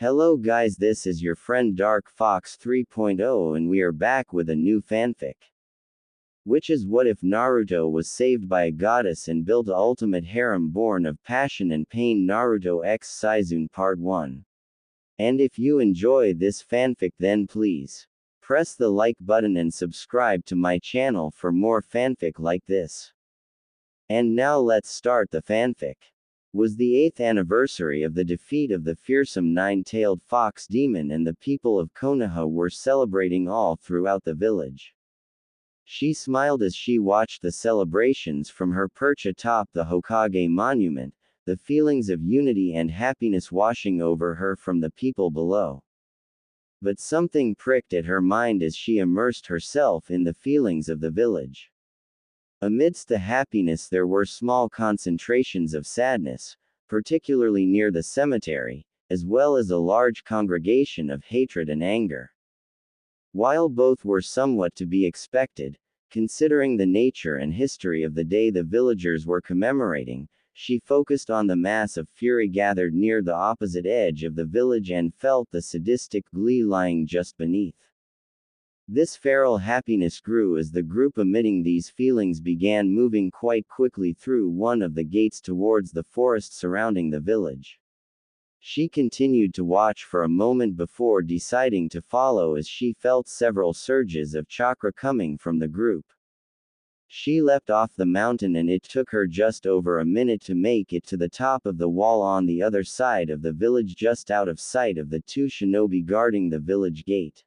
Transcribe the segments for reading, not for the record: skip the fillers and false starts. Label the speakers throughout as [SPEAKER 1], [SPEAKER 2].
[SPEAKER 1] Hello guys, this is your friend Dark Fox 3.0 and we are back with a new fanfic. Which is what if Naruto was saved by a goddess and built a ultimate harem born of passion and pain. Naruto X Saizune Part 1. And if you enjoy this fanfic, then please press the like button and subscribe to my channel for more fanfic like this. And now let's start the fanfic. Was the 8th anniversary of the defeat of the fearsome nine-tailed fox demon, and the people of Konoha were celebrating all throughout the village. She smiled as she watched the celebrations from her perch atop the Hokage monument, the feelings of unity and happiness washing over her from the people below. But something pricked at her mind as she immersed herself in the feelings of the village. Amidst the happiness there were small concentrations of sadness, particularly near the cemetery, as well as a large congregation of hatred and anger. While both were somewhat to be expected, considering the nature and history of the day the villagers were commemorating, she focused on the mass of fury gathered near the opposite edge of the village and felt the sadistic glee lying just beneath. This feral happiness grew as the group emitting these feelings began moving quite quickly through one of the gates towards the forest surrounding the village. She continued to watch for a moment before deciding to follow as she felt several surges of chakra coming from the group. She leapt off the mountain and it took her just over a minute to make it to the top of the wall on the other side of the village, just out of sight of the two shinobi guarding the village gate.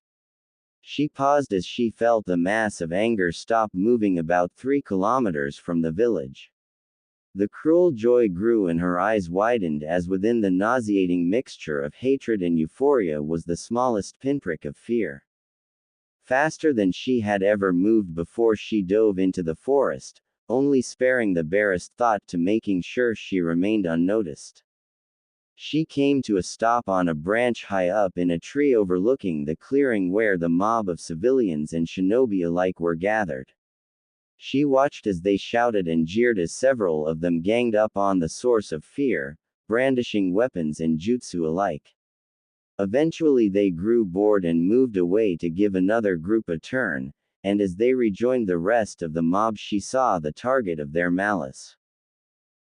[SPEAKER 1] She paused as she felt the mass of anger stop moving about 3 kilometers from the village. The cruel joy grew and her eyes widened as within the nauseating mixture of hatred and euphoria was the smallest pinprick of fear. Faster than she had ever moved before, she dove into the forest, only sparing the barest thought to making sure she remained unnoticed. She came to a stop on a branch high up in a tree overlooking the clearing where the mob of civilians and shinobi alike were gathered. She watched as they shouted and jeered as several of them ganged up on the source of fear, brandishing weapons and jutsu alike. Eventually they grew bored and moved away to give another group a turn, and as they rejoined the rest of the mob she saw the target of their malice.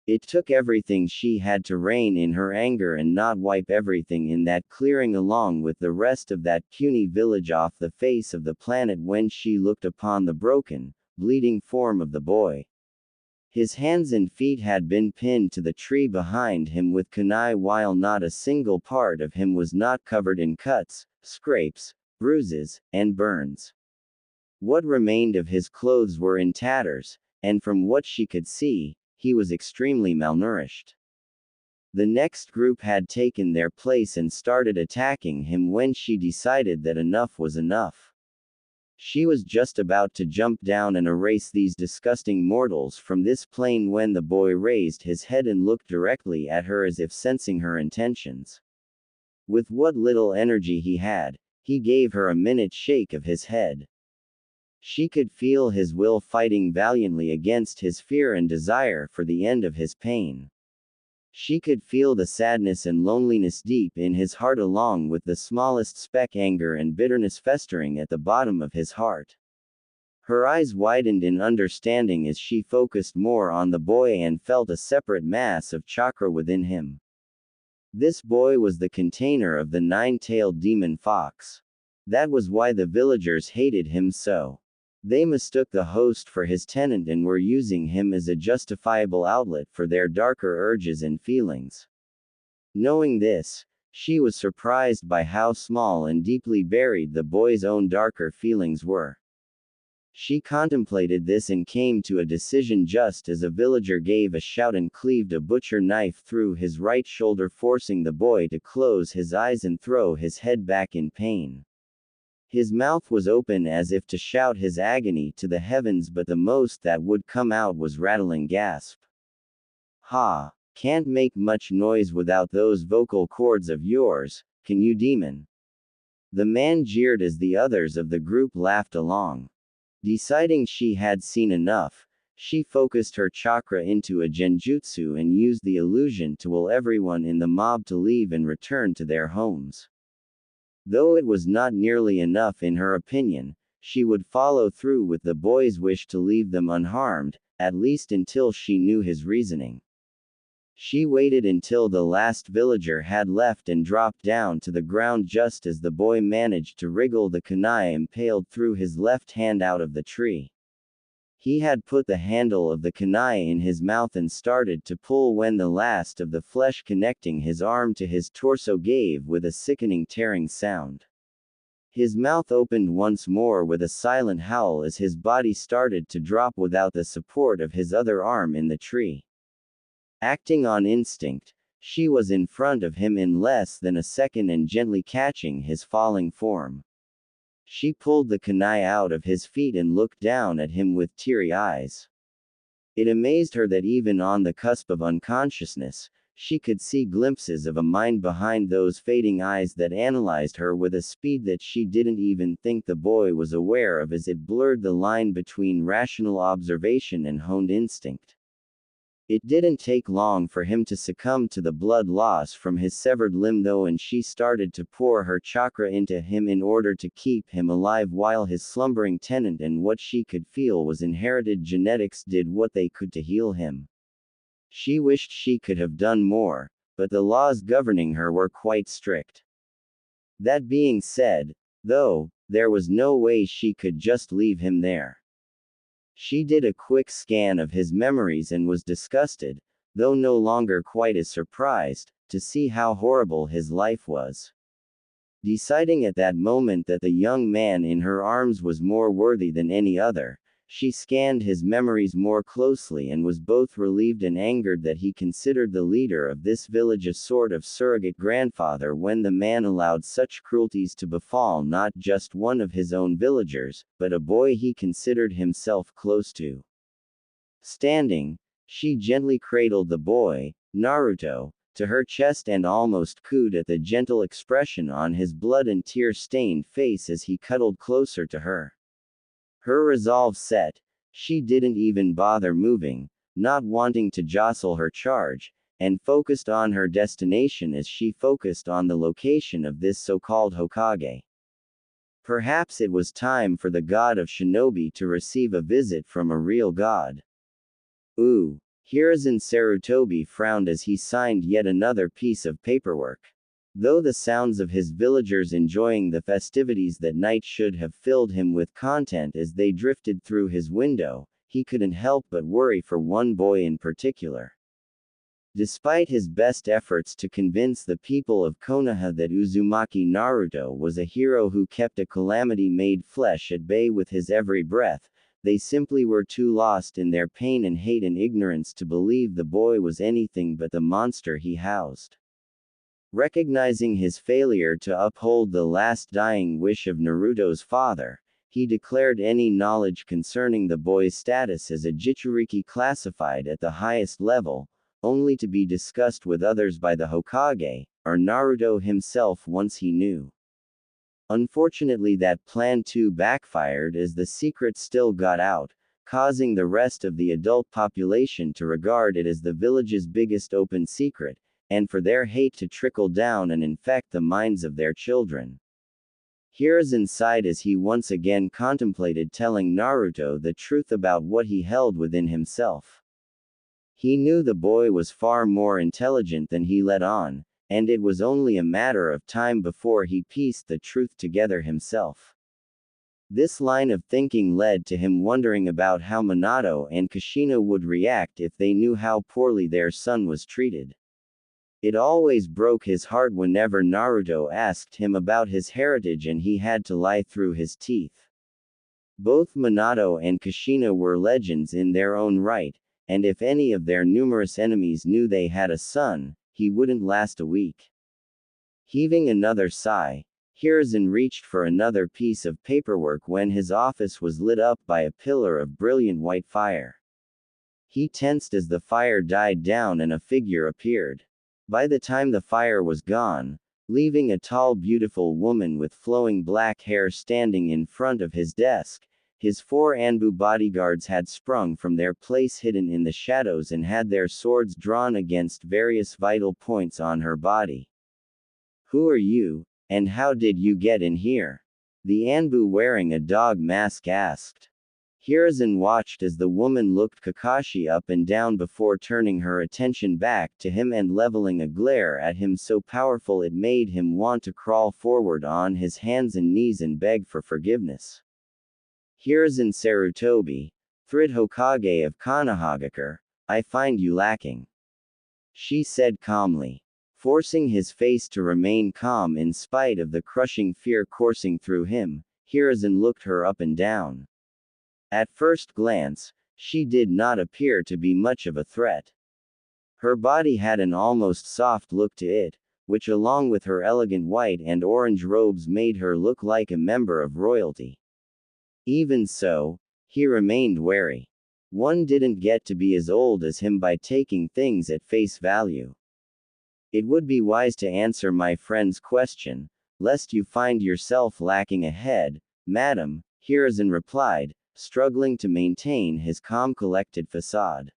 [SPEAKER 1] It took everything she had to rein in her anger and not wipe everything in that clearing along with the rest of that puny village off the face of the planet when she looked upon the broken, bleeding form of the boy. His hands and feet had been pinned to the tree behind him with kunai, while not a single part of him was not covered in cuts, scrapes, bruises, and burns. What remained of his clothes were in tatters, and from what she could see, he was extremely malnourished. The next group had taken their place and started attacking him when she decided that enough was enough. She was just about to jump down and erase these disgusting mortals from this plane when the boy raised his head and looked directly at her as if sensing her intentions. With what little energy he had, he gave her a minute shake of his head. She could feel his will fighting valiantly against his fear and desire for the end of his pain. She could feel the sadness and loneliness deep in his heart, along with the smallest speck anger and bitterness festering at the bottom of his heart. Her eyes widened in understanding as she focused more on the boy and felt a separate mass of chakra within him. This boy was the container of the nine-tailed demon fox. That was why the villagers hated him so. They mistook the host for his tenant and were using him as a justifiable outlet for their darker urges and feelings. Knowing this, she was surprised by how small and deeply buried the boy's own darker feelings were. She contemplated this and came to a decision just as a villager gave a shout and cleaved a butcher knife through his right shoulder, forcing the boy to close his eyes and throw his head back in pain. His mouth was open as if to shout his agony to the heavens, but the most that would come out was rattling gasp. "Ha! Can't make much noise without those vocal cords of yours, can you, demon?" The man jeered as the others of the group laughed along. Deciding she had seen enough, she focused her chakra into a genjutsu and used the illusion to will everyone in the mob to leave and return to their homes. Though it was not nearly enough in her opinion, she would follow through with the boy's wish to leave them unharmed, at least until she knew his reasoning. She waited until the last villager had left and dropped down to the ground just as the boy managed to wriggle the kunai impaled through his left hand out of the tree. He had put the handle of the kunai in his mouth and started to pull when the last of the flesh connecting his arm to his torso gave with a sickening tearing sound. His mouth opened once more with a silent howl as his body started to drop without the support of his other arm in the tree. Acting on instinct, she was in front of him in less than a second and gently catching his falling form. She pulled the kunai out of his feet and looked down at him with teary eyes. It amazed her that even on the cusp of unconsciousness, she could see glimpses of a mind behind those fading eyes that analyzed her with a speed that she didn't even think the boy was aware of as it blurred the line between rational observation and honed instinct. It didn't take long for him to succumb to the blood loss from his severed limb though, and she started to pour her chakra into him in order to keep him alive while his slumbering tenant and what she could feel was inherited genetics did what they could to heal him. She wished she could have done more, but the laws governing her were quite strict. That being said, though, there was no way she could just leave him there. She did a quick scan of his memories and was disgusted, though no longer quite as surprised, to see how horrible his life was. Deciding at that moment that the young man in her arms was more worthy than any other, she scanned his memories more closely and was both relieved and angered that he considered the leader of this village a sort of surrogate grandfather when the man allowed such cruelties to befall not just one of his own villagers, but a boy he considered himself close to. Standing, she gently cradled the boy, Naruto, to her chest and almost cooed at the gentle expression on his blood and tear-stained face as he cuddled closer to her. Her resolve set, she didn't even bother moving, not wanting to jostle her charge, and focused on her destination as she focused on the location of this so-called Hokage. Perhaps it was time for the god of shinobi to receive a visit from a real god. Ooh, Hiruzen Sarutobi frowned as he signed yet another piece of paperwork. Though the sounds of his villagers enjoying the festivities that night should have filled him with content as they drifted through his window, he couldn't help but worry for one boy in particular. Despite his best efforts to convince the people of Konoha that Uzumaki Naruto was a hero who kept a calamity made flesh at bay with his every breath, they simply were too lost in their pain and hate and ignorance to believe the boy was anything but the monster he housed. Recognizing his failure to uphold the last dying wish of Naruto's father, he declared any knowledge concerning the boy's status as a Jinchuriki classified at the highest level, only to be discussed with others by the Hokage, or Naruto himself once he knew. Unfortunately that plan too backfired as the secret still got out, causing the rest of the adult population to regard it as the village's biggest open secret, and for their hate to trickle down and infect the minds of their children. Hiruzen sighed as he once again contemplated telling Naruto the truth about what he held within himself. He knew the boy was far more intelligent than he let on, and it was only a matter of time before he pieced the truth together himself. This line of thinking led to him wondering about how Minato and Kushina would react if they knew how poorly their son was treated. It always broke his heart whenever Naruto asked him about his heritage and he had to lie through his teeth. Both Minato and Kushina were legends in their own right, and if any of their numerous enemies knew they had a son, he wouldn't last a week. Heaving another sigh, Hiruzen reached for another piece of paperwork when his office was lit up by a pillar of brilliant white fire. He tensed as the fire died down and a figure appeared. By the time the fire was gone, leaving a tall beautiful woman with flowing black hair standing in front of his desk, His 4 Anbu bodyguards had sprung from their place hidden in the shadows and had their swords drawn against various vital points on her body. Who are you, and how did you get in here? The Anbu wearing a dog mask asked. Hiruzen watched as the woman looked Kakashi up and down before turning her attention back to him and leveling a glare at him so powerful it made him want to crawl forward on his hands and knees and beg for forgiveness. Hiruzen Sarutobi, 3rd Hokage of Konohagakure, I find you lacking. She said calmly. Forcing his face to remain calm in spite of the crushing fear coursing through him, Hiruzen looked her up and down. At first glance, she did not appear to be much of a threat. Her body had an almost soft look to it, which along with her elegant white and orange robes made her look like a member of royalty. Even so, he remained wary. One didn't get to be as old as him by taking things at face value. It would be wise to answer my friend's question, lest you find yourself lacking a head, madam, Hiruzen replied, struggling to maintain his calm collected facade.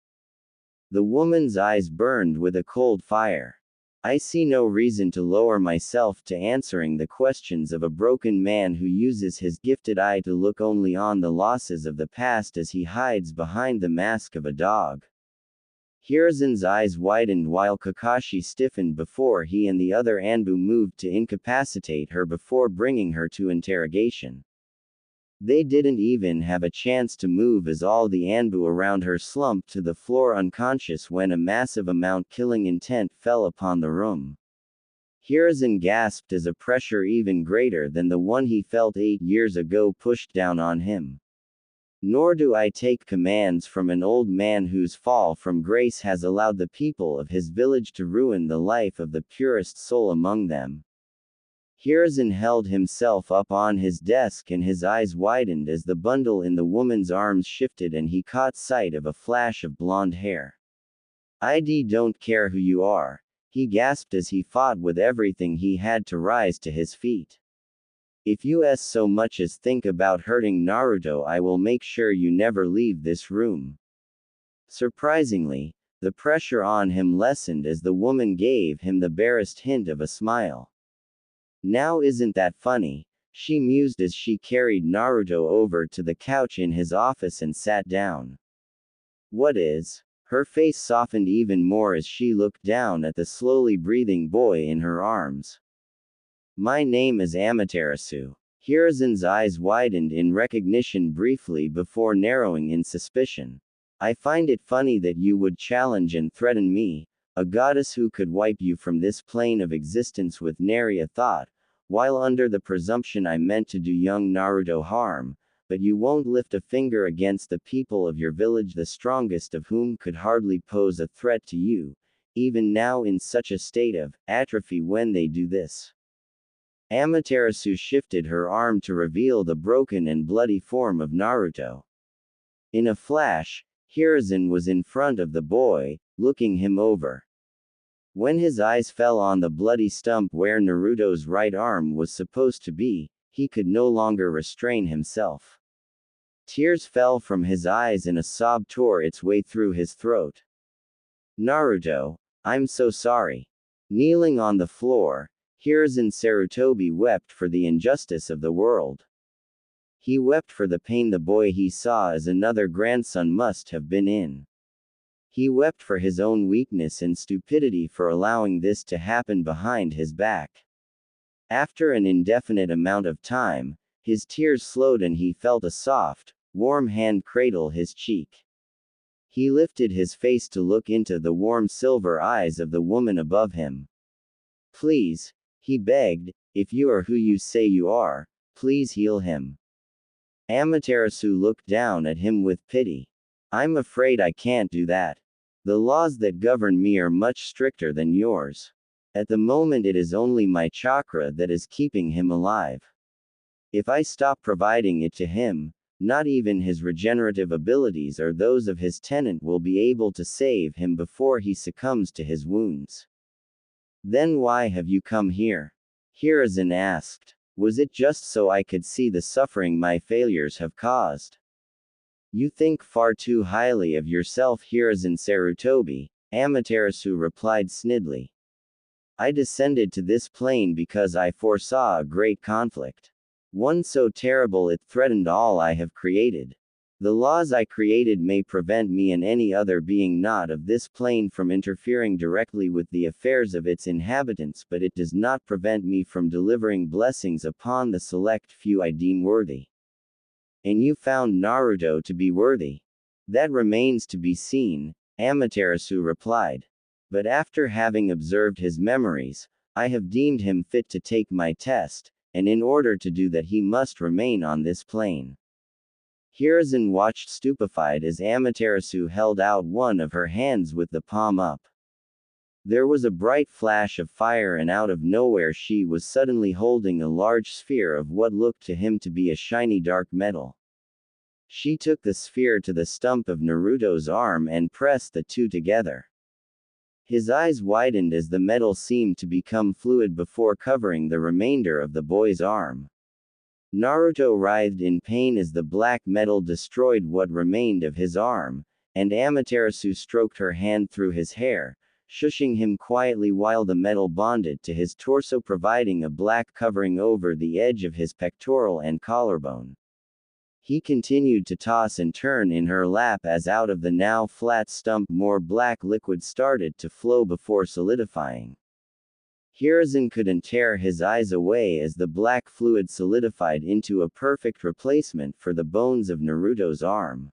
[SPEAKER 1] The woman's eyes burned with a cold fire. I see no reason to lower myself to answering the questions of a broken man who uses his gifted eye to look only on the losses of the past as he hides behind the mask of a dog. Hiruzen's eyes widened while Kakashi stiffened before he and the other Anbu moved to incapacitate her before bringing her to interrogation. They didn't even have a chance to move as all the Anbu around her slumped to the floor unconscious when a massive amount killing intent fell upon the room. Hiruzen gasped as a pressure even greater than the one he felt 8 years ago pushed down on him. Nor do I take commands from an old man whose fall from grace has allowed the people of his village to ruin the life of the purest soul among them. Hiruzen held himself up on his desk and his eyes widened as the bundle in the woman's arms shifted and he caught sight of a flash of blonde hair. I don't care who you are, he gasped as he fought with everything he had to rise to his feet. If you so much as think about hurting Naruto, I will make sure you never leave this room. Surprisingly, the pressure on him lessened as the woman gave him the barest hint of a smile. Now isn't that funny, she mused as she carried Naruto over to the couch in his office and sat down. What is? Her face softened even more as she looked down at the slowly breathing boy in her arms. My name is Amaterasu. Hiruzen's eyes widened in recognition briefly before narrowing in suspicion. I find it funny that you would challenge and threaten me, a goddess who could wipe you from this plane of existence with nary a thought, while under the presumption I meant to do young Naruto harm, but you won't lift a finger against the people of your village, the strongest of whom could hardly pose a threat to you, even now in such a state of atrophy when they do this. Amaterasu shifted her arm to reveal the broken and bloody form of Naruto. In a flash, Hiruzen was in front of the boy, looking him over. When his eyes fell on the bloody stump where Naruto's right arm was supposed to be, he could no longer restrain himself. Tears fell from his eyes and a sob tore its way through his throat. Naruto, I'm so sorry. Kneeling on the floor, Hiruzen Sarutobi wept for the injustice of the world. He wept for the pain the boy he saw as another grandson must have been in. He wept for his own weakness and stupidity for allowing this to happen behind his back. After an indefinite amount of time, his tears slowed and he felt a soft, warm hand cradle his cheek. He lifted his face to look into the warm silver eyes of the woman above him. Please, he begged, if you are who you say you are, please heal him. Amaterasu looked down at him with pity. I'm afraid I can't do that. The laws that govern me are much stricter than yours. At the moment it is only my chakra that is keeping him alive. If I stop providing it to him, not even his regenerative abilities or those of his tenant will be able to save him before he succumbs to his wounds. Then why have you come here? Hiruzen asked. Was it just so I could see the suffering my failures have caused? You think far too highly of yourself, Hiruzen Sarutobi, Amaterasu replied snidely. I descended to this plane because I foresaw a great conflict. One so terrible it threatened all I have created. The laws I created may prevent me and any other being not of this plane from interfering directly with the affairs of its inhabitants, but it does not prevent me from delivering blessings upon the select few I deem worthy. And you found Naruto to be worthy? That remains to be seen, Amaterasu replied. But after having observed his memories, I have deemed him fit to take my test, and in order to do that he must remain on this plane. Hiruzen watched stupefied as Amaterasu held out one of her hands with the palm up. There was a bright flash of fire, and out of nowhere she was suddenly holding a large sphere of what looked to him to be a shiny dark metal. She took the sphere to the stump of Naruto's arm and pressed the two together. His eyes widened as the metal seemed to become fluid before covering the remainder of the boy's arm. Naruto writhed in pain as the black metal destroyed what remained of his arm, and Amaterasu stroked her hand through his hair, shushing him quietly while the metal bonded to his torso, providing a black covering over the edge of his pectoral and collarbone. He continued to toss and turn in her lap as out of the now flat stump more black liquid started to flow before solidifying. Hiruzen couldn't tear his eyes away as the black fluid solidified into a perfect replacement for the bones of Naruto's arm.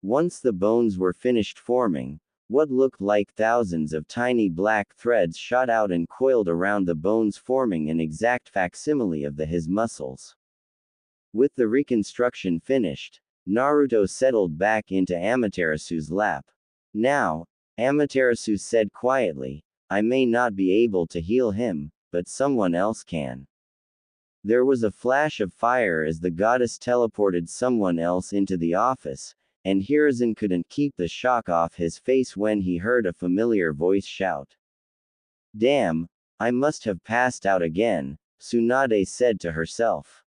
[SPEAKER 1] Once the bones were finished forming, what looked like thousands of tiny black threads shot out and coiled around the bones, forming an exact facsimile of his muscles. With the reconstruction finished, Naruto settled back into Amaterasu's lap. Now, Amaterasu said quietly, I may not be able to heal him, but someone else can. There was a flash of fire as the goddess teleported someone else into the office, and Hiruzen couldn't keep the shock off his face when he heard a familiar voice shout. Damn, I must have passed out again, Tsunade said to herself.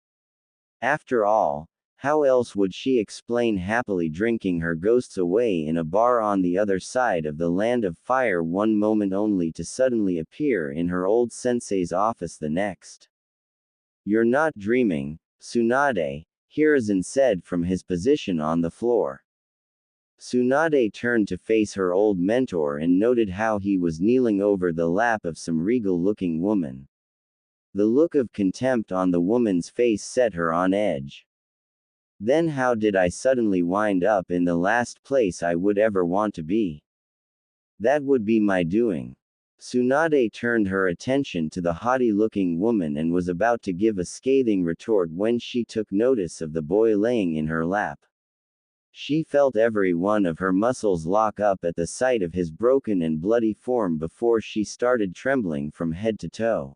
[SPEAKER 1] After all, how else would she explain happily drinking her ghosts away in a bar on the other side of the land of fire one moment only to suddenly appear in her old sensei's office the next? You're not dreaming, Tsunade, Hiruzen said from his position on the floor. Tsunade turned to face her old mentor and noted how he was kneeling over the lap of some regal-looking woman. The look of contempt on the woman's face set her on edge. Then how did I suddenly wind up in the last place I would ever want to be? That would be my doing. Tsunade turned her attention to the haughty-looking woman and was about to give a scathing retort when she took notice of the boy laying in her lap. She felt every one of her muscles lock up at the sight of his broken and bloody form before she started trembling from head to toe.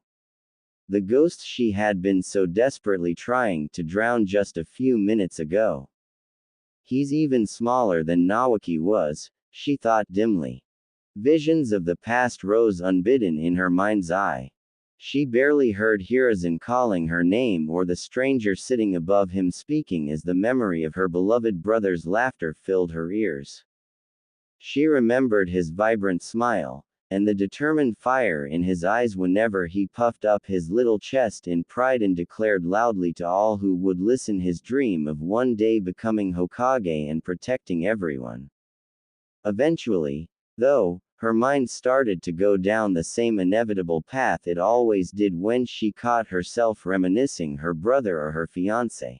[SPEAKER 1] The ghost she had been so desperately trying to drown just a few minutes ago. He's even smaller than Nawaki was, she thought dimly. Visions of the past rose unbidden in her mind's eye. She barely heard Hiruzen calling her name or the stranger sitting above him speaking as the memory of her beloved brother's laughter filled her ears. She remembered his vibrant smile, and the determined fire in his eyes whenever he puffed up his little chest in pride and declared loudly to all who would listen his dream of one day becoming Hokage and protecting everyone. Eventually, though, her mind started to go down the same inevitable path it always did when she caught herself reminiscing her brother or her fiancé.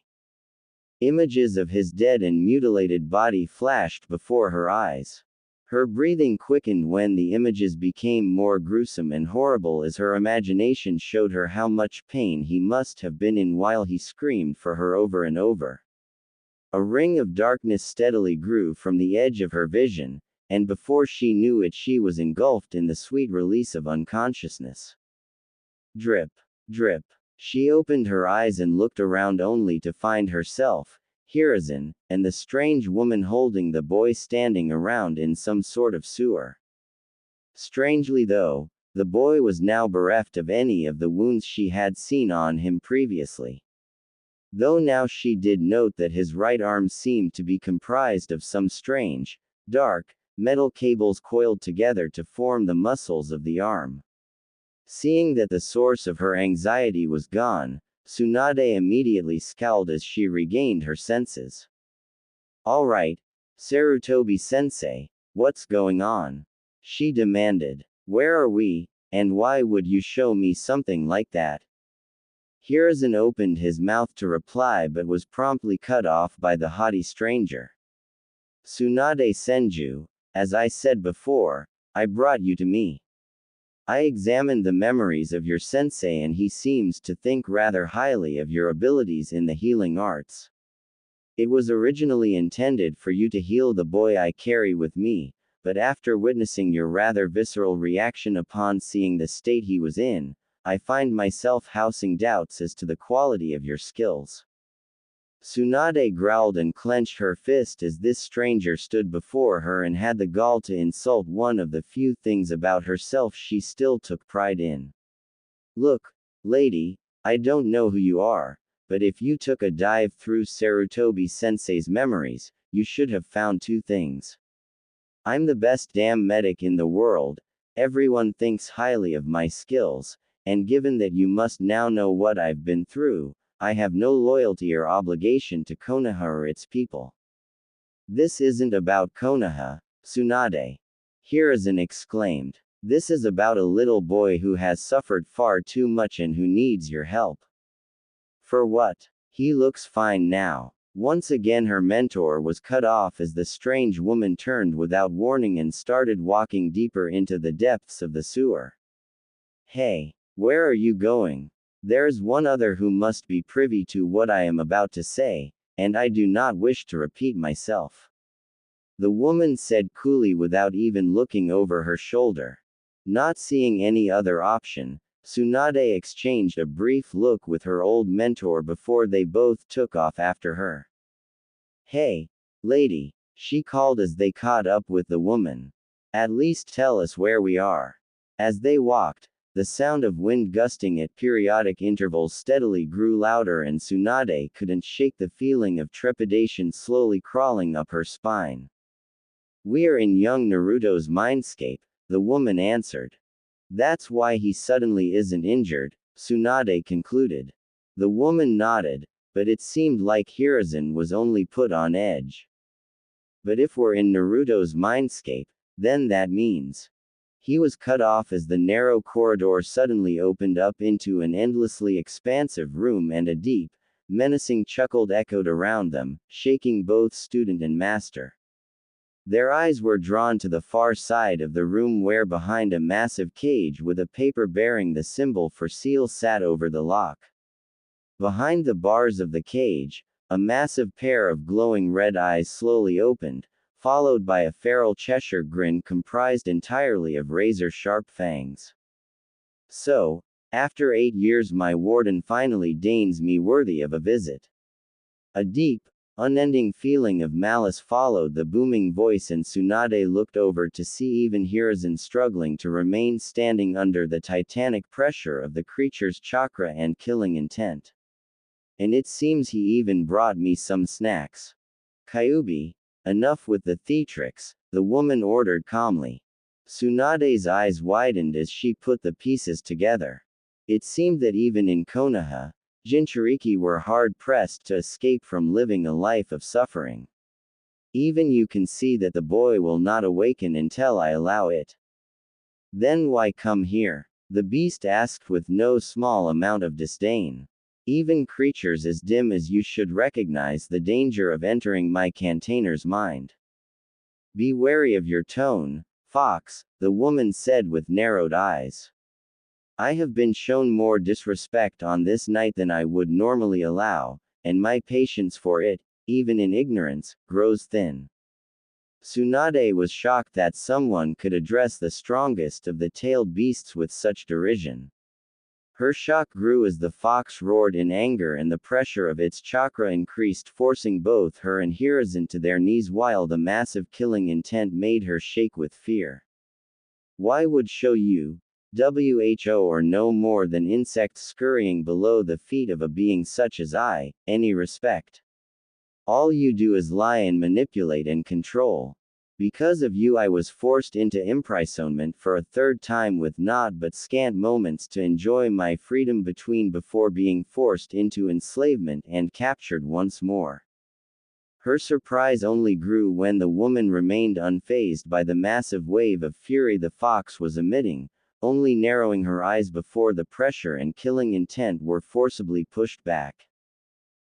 [SPEAKER 1] Images of his dead and mutilated body flashed before her eyes. Her breathing quickened when the images became more gruesome and horrible as her imagination showed her how much pain he must have been in while he screamed for her over and over. A ring of darkness steadily grew from the edge of her vision, and before she knew it she was engulfed in the sweet release of unconsciousness. Drip, drip. She opened her eyes and looked around only to find herself, Hiruzen, and the strange woman holding the boy standing around in some sort of sewer. Strangely though, The boy was now bereft of any of the wounds she had seen on him previously. Though now she did note that his right arm seemed to be comprised of some strange, dark, metal cables coiled together to form the muscles of the arm. Seeing that the source of her anxiety was gone, Tsunade immediately scowled as she regained her senses. Alright, Sarutobi-sensei, what's going on? She demanded. Where are we, and why would you show me something like that? Hiruzen opened his mouth to reply but was promptly cut off by the haughty stranger. Tsunade Senju, as I said before, I brought you to me. I examined the memories of your sensei and he seems to think rather highly of your abilities in the healing arts. It was originally intended for you to heal the boy I carry with me, but after witnessing your rather visceral reaction upon seeing the state he was in, I find myself housing doubts as to the quality of your skills. Tsunade growled and clenched her fist as this stranger stood before her and had the gall to insult one of the few things about herself she still took pride in. Look, lady, I don't know who you are, but if you took a dive through Sarutobi-sensei's memories, you should have found two things. I'm the best damn medic in the world, everyone thinks highly of my skills, and given that you must now know what I've been through, I have no loyalty or obligation to Konoha or its people. This isn't about Konoha, Tsunade. Hiruzen exclaimed. This is about a little boy who has suffered far too much and who needs your help. For what? He looks fine now. Once again her mentor was cut off as the strange woman turned without warning and started walking deeper into the depths of the sewer. Hey, where are you going? There's one other who must be privy to what I am about to say, and I do not wish to repeat myself. The woman said coolly without even looking over her shoulder. Not seeing any other option, Tsunade exchanged a brief look with her old mentor before they both took off after her. Hey, lady, she called as they caught up with the woman. At least tell us where we are. As they walked, the sound of wind gusting at periodic intervals steadily grew louder and Tsunade couldn't shake the feeling of trepidation slowly crawling up her spine. We're in young Naruto's mindscape, the woman answered. That's why he suddenly isn't injured, Tsunade concluded. The woman nodded, but it seemed like Hiruzen was only put on edge. But if we're in Naruto's mindscape, then that means. He was cut off as the narrow corridor suddenly opened up into an endlessly expansive room and a deep, menacing chuckle echoed around them, shaking both student and master. Their eyes were drawn to the far side of the room where behind a massive cage with a paper bearing the symbol for seal sat over the lock. Behind the bars of the cage, a massive pair of glowing red eyes slowly opened, followed by a feral Cheshire grin comprised entirely of razor-sharp fangs. So, after 8 years my warden finally deigns me worthy of a visit. A deep, unending feeling of malice followed the booming voice and Tsunade looked over to see even Hiruzen struggling to remain standing under the titanic pressure of the creature's chakra and killing intent. And it seems he even brought me some snacks. Kyubi, enough with the theatrics, the woman ordered calmly. Tsunade's eyes widened as she put the pieces together. It seemed that even in Konoha, Jinchuriki were hard-pressed to escape from living a life of suffering. Even you can see that the boy will not awaken until I allow it. Then why come here? The beast asked with no small amount of disdain. Even creatures as dim as you should recognize the danger of entering my container's mind. Be wary of your tone, Fox, the woman said with narrowed eyes. I have been shown more disrespect on this night than I would normally allow, and my patience for it, even in ignorance, grows thin. Tsunade was shocked that someone could address the strongest of the tailed beasts with such derision. Her shock grew as the fox roared in anger and the pressure of its chakra increased, forcing both her and Hiruzen to their knees while the massive killing intent made her shake with fear. Why would show you? Who are no more than insects scurrying below the feet of a being such as I, any respect. All you do is lie and manipulate and control. Because of you I was forced into imprisonment for a third time with naught but scant moments to enjoy my freedom between before being forced into enslavement and captured once more. Her surprise only grew when the woman remained unfazed by the massive wave of fury the fox was emitting, only narrowing her eyes before the pressure and killing intent were forcibly pushed back.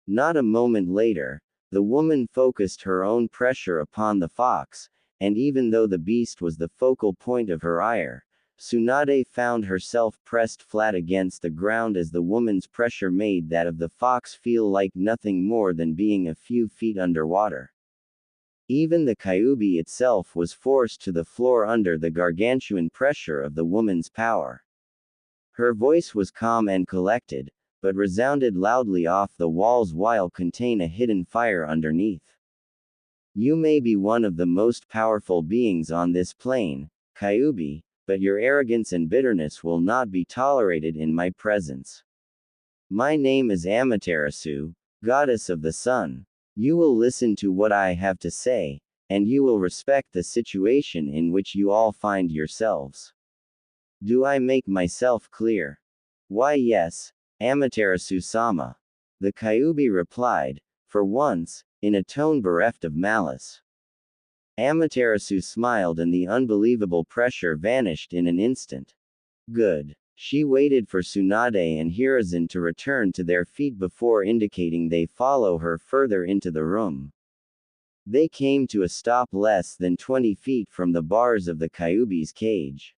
[SPEAKER 1] Not a moment later, the woman focused her own pressure upon the fox, and even though the beast was the focal point of her ire, Tsunade found herself pressed flat against the ground as the woman's pressure made that of the fox feel like nothing more than being a few feet underwater. Even the Kyuubi itself was forced to the floor under the gargantuan pressure of the woman's power. Her voice was calm and collected, but resounded loudly off the walls while contain a hidden fire underneath. You may be one of the most powerful beings on this plane, Kyuubi, but your arrogance and bitterness will not be tolerated in my presence. My name is Amaterasu, goddess of the sun. You will listen to what I have to say, and you will respect the situation in which you all find yourselves. Do I make myself clear? Why yes, Amaterasu-sama. The Kyuubi replied, for once, in a tone bereft of malice. Amaterasu smiled and the unbelievable pressure vanished in an instant. Good. She waited for Tsunade and Hiruzen to return to their feet before indicating they follow her further into the room. They came to a stop less than 20 feet from the bars of the Kyuubi's cage.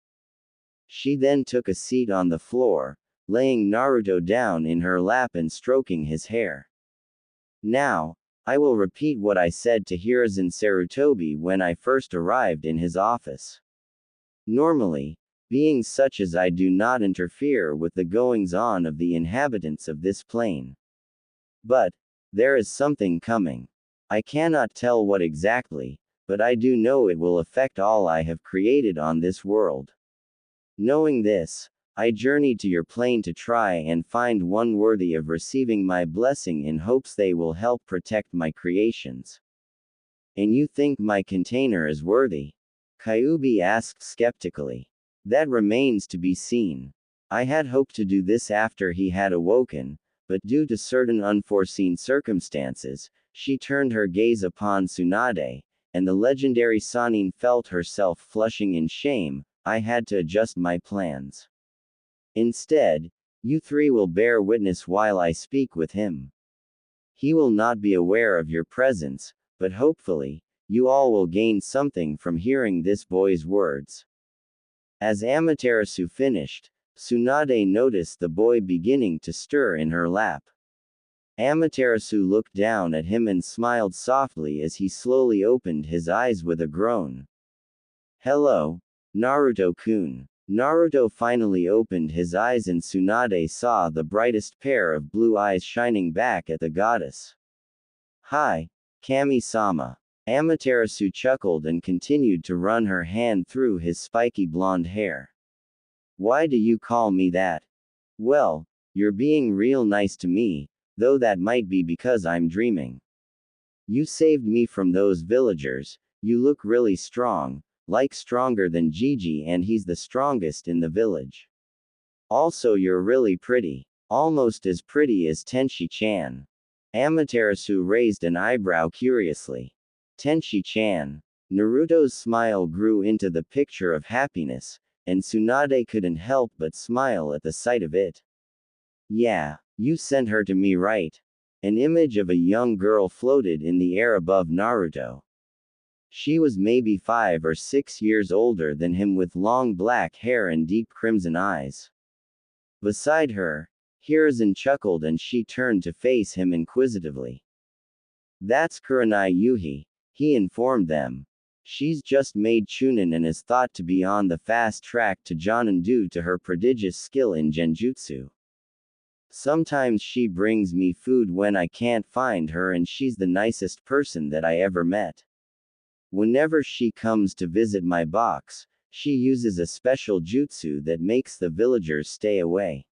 [SPEAKER 1] She then took a seat on the floor, laying Naruto down in her lap and stroking his hair. Now, I will repeat what I said to Hiruzen Sarutobi when I first arrived in his office. Normally, beings such as I do not interfere with the goings-on of the inhabitants of this plane. But, there is something coming. I cannot tell what exactly, but I do know it will affect all I have created on this world. Knowing this, I journeyed to your plane to try and find one worthy of receiving my blessing in hopes they will help protect my creations. And you think my container is worthy? Kyuubi asked skeptically. That remains to be seen. I had hoped to do this after he had awoken, but due to certain unforeseen circumstances, she turned her gaze upon Tsunade, and the legendary Sannin felt herself flushing in shame. I had to adjust my plans. Instead, you three will bear witness while I speak with him. He will not be aware of your presence, but hopefully, you all will gain something from hearing this boy's words. As Amaterasu finished, Tsunade noticed the boy beginning to stir in her lap. Amaterasu looked down at him and smiled softly as he slowly opened his eyes with a groan. Hello, Naruto-kun. Naruto finally opened his eyes and Tsunade saw the brightest pair of blue eyes shining back at the goddess. Hi, Kami-sama. Amaterasu chuckled and continued to run her hand through his spiky blonde hair. Why do you call me that? Well, you're being real nice to me, though that might be because I'm dreaming. You saved me from those villagers, you look really strong. Like stronger than Gigi and he's the strongest in the village. Also you're really pretty. Almost as pretty as Tenshi-chan. Amaterasu raised an eyebrow curiously. Tenshi-chan. Naruto's smile grew into the picture of happiness, and Tsunade couldn't help but smile at the sight of it. Yeah, you sent her to me right? An image of a young girl floated in the air above Naruto. She was maybe 5 or 6 years older than him with long black hair and deep crimson eyes. Beside her, Hiruzen chuckled and she turned to face him inquisitively. That's Kurenai Yuhi, he informed them. She's just made Chunin and is thought to be on the fast track to Jonin due to her prodigious skill in genjutsu. Sometimes she brings me food when I can't find her and she's the nicest person that I ever met. Whenever she comes to visit my box, She uses a special jutsu that makes the villagers stay away.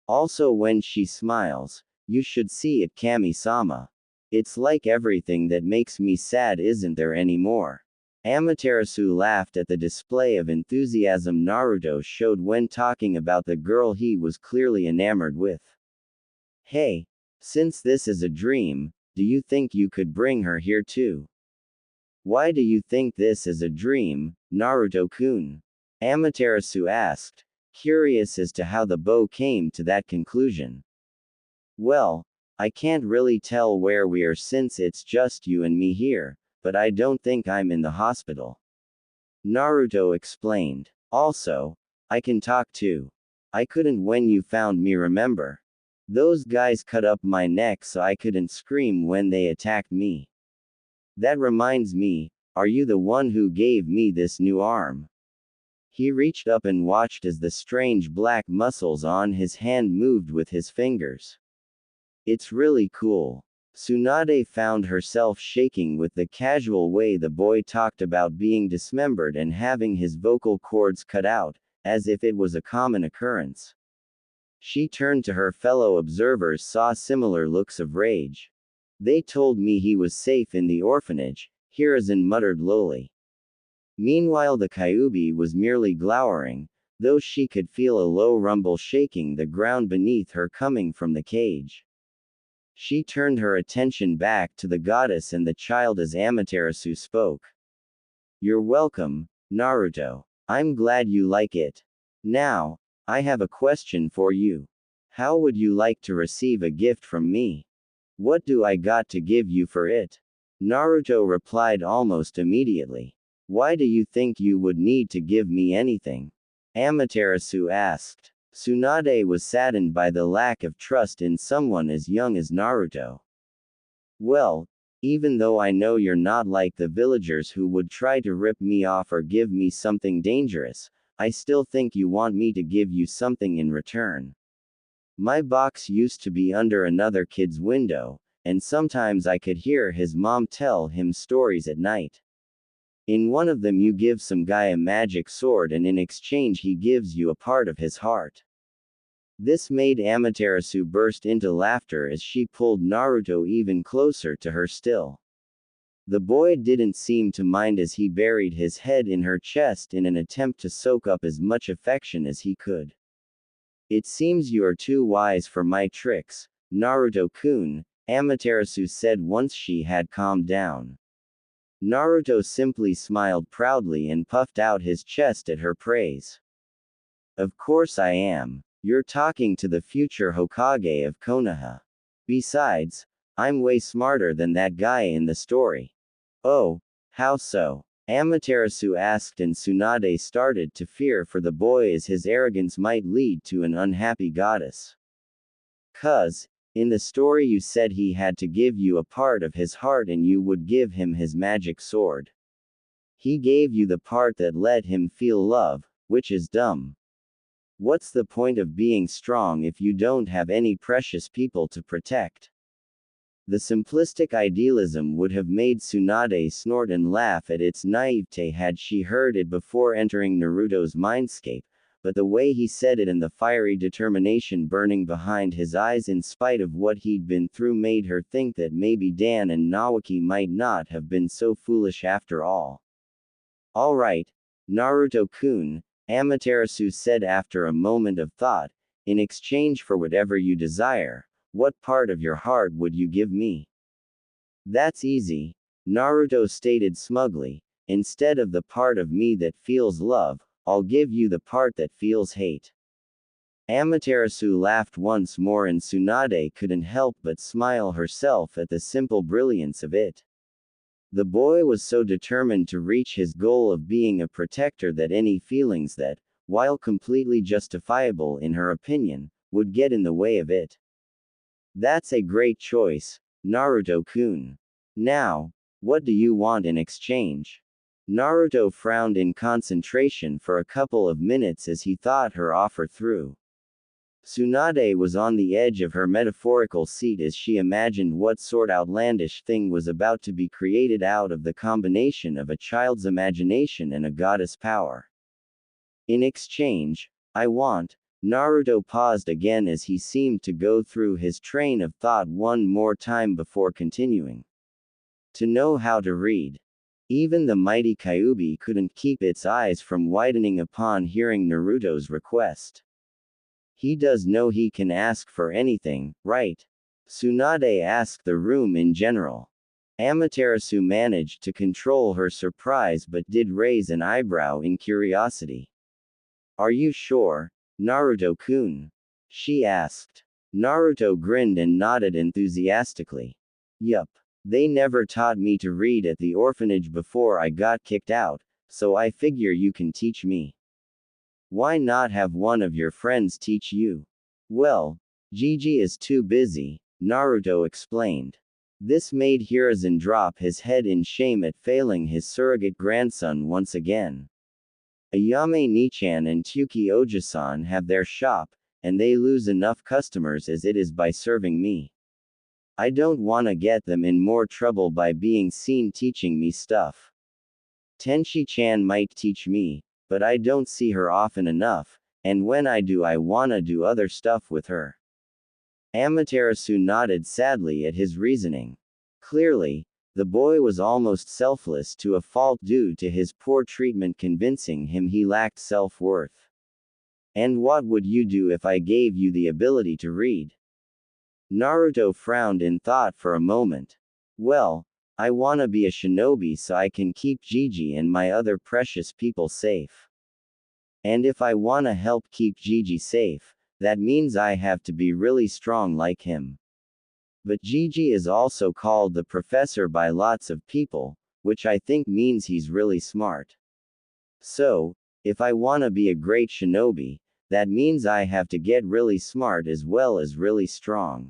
[SPEAKER 1] Also, when she smiles, you should see it, Kami-sama. It's like everything that makes me sad isn't there anymore. Amaterasu laughed at the display of enthusiasm Naruto showed when talking about the girl he was clearly enamored with. Hey, since this is a dream, do you think you could bring her here too? Why do you think this is a dream, Naruto-kun? Amaterasu asked, curious as to how the bow came to that conclusion. Well, I can't really tell where we are since it's just you and me here, but I don't think I'm in the hospital. Naruto explained. Also, I can talk too. I couldn't when you found me, remember? Those guys cut up my neck so I couldn't scream when they attacked me. That reminds me, are you the one who gave me this new arm? He reached up and watched as the strange black muscles on his hand moved with his fingers. It's really cool. Tsunade found herself shaking with the casual way the boy talked about being dismembered and having his vocal cords cut out, as if it was a common occurrence. She turned to her fellow observers, saw similar looks of rage. They told me he was safe in the orphanage, Hiruzen muttered lowly. Meanwhile the Kyuubi was merely glowering, though she could feel a low rumble shaking the ground beneath her coming from the cage. She turned her attention back to the goddess and the child as Amaterasu spoke. You're welcome, Naruto. I'm glad you like it. Now, I have a question for you. How would you like to receive a gift from me? What do I got to give you for it? Naruto replied almost immediately. Why do you think you would need to give me anything? Amaterasu asked. Tsunade was saddened by the lack of trust in someone as young as Naruto. Well, even though I know you're not like the villagers who would try to rip me off or give me something dangerous, I still think you want me to give you something in return. My box used to be under another kid's window, and sometimes I could hear his mom tell him stories at night. In one of them you give some guy a magic sword and in exchange he gives you a part of his heart. This made Amaterasu burst into laughter as she pulled Naruto even closer to her still. The boy didn't seem to mind as he buried his head in her chest in an attempt to soak up as much affection as he could. It seems you are too wise for my tricks, Naruto-kun, Amaterasu said once she had calmed down. Naruto simply smiled proudly and puffed out his chest at her praise. Of course I am. You're talking to the future Hokage of Konoha. Besides, I'm way smarter than that guy in the story. Oh, how so? Amaterasu asked, and Tsunade started to fear for the boy as his arrogance might lead to an unhappy goddess. 'Cause, in the story you said he had to give you a part of his heart and you would give him his magic sword. He gave you the part that let him feel love, which is dumb. What's the point of being strong if you don't have any precious people to protect? The simplistic idealism would have made Tsunade snort and laugh at its naivete had she heard it before entering Naruto's mindscape, but the way he said it and the fiery determination burning behind his eyes in spite of what he'd been through made her think that maybe Dan and Nawaki might not have been so foolish after all. Alright, Naruto-kun, Amaterasu said after a moment of thought, in exchange for whatever you desire, what part of your heart would you give me? That's easy, Naruto stated smugly. Instead of the part of me that feels love, I'll give you the part that feels hate. Amaterasu laughed once more and Tsunade couldn't help but smile herself at the simple brilliance of it. The boy was so determined to reach his goal of being a protector that any feelings that, while completely justifiable in her opinion, would get in the way of it. That's a great choice, Naruto-kun. Now, what do you want in exchange? Naruto frowned in concentration for a couple of minutes as he thought her offer through. Tsunade was on the edge of her metaphorical seat as she imagined what sort outlandish thing was about to be created out of the combination of a child's imagination and a goddess power. In exchange, I want. Naruto paused again as he seemed to go through his train of thought one more time before continuing. To know how to read. Even the mighty Kyuubi couldn't keep its eyes from widening upon hearing Naruto's request. He does know he can ask for anything, right? Tsunade asked the room in general. Amaterasu managed to control her surprise but did raise an eyebrow in curiosity. Are you sure, Naruto-kun? She asked. Naruto grinned and nodded enthusiastically. Yup. They never taught me to read at the orphanage before I got kicked out, so I figure you can teach me. Why not have one of your friends teach you? Well, Gigi is too busy, Naruto explained. This made Hiruzen drop his head in shame at failing his surrogate grandson once again. Ayame Nichan and Tuki Ojisan have their shop, and they lose enough customers as it is by serving me. I don't wanna get them in more trouble by being seen teaching me stuff. Tenshi-chan might teach me, but I don't see her often enough, and when I do I wanna do other stuff with her. Amaterasu nodded sadly at his reasoning. Clearly, the boy was almost selfless to a fault due to his poor treatment convincing him he lacked self-worth. And what would you do if I gave you the ability to read? Naruto frowned in thought for a moment. Well, I wanna be a shinobi so I can keep Gigi and my other precious people safe. And if I wanna help keep Gigi safe, that means I have to be really strong like him. But Gigi is also called the professor by lots of people, which I think means he's really smart. So, if I wanna be a great shinobi, that means I have to get really smart as well as really strong.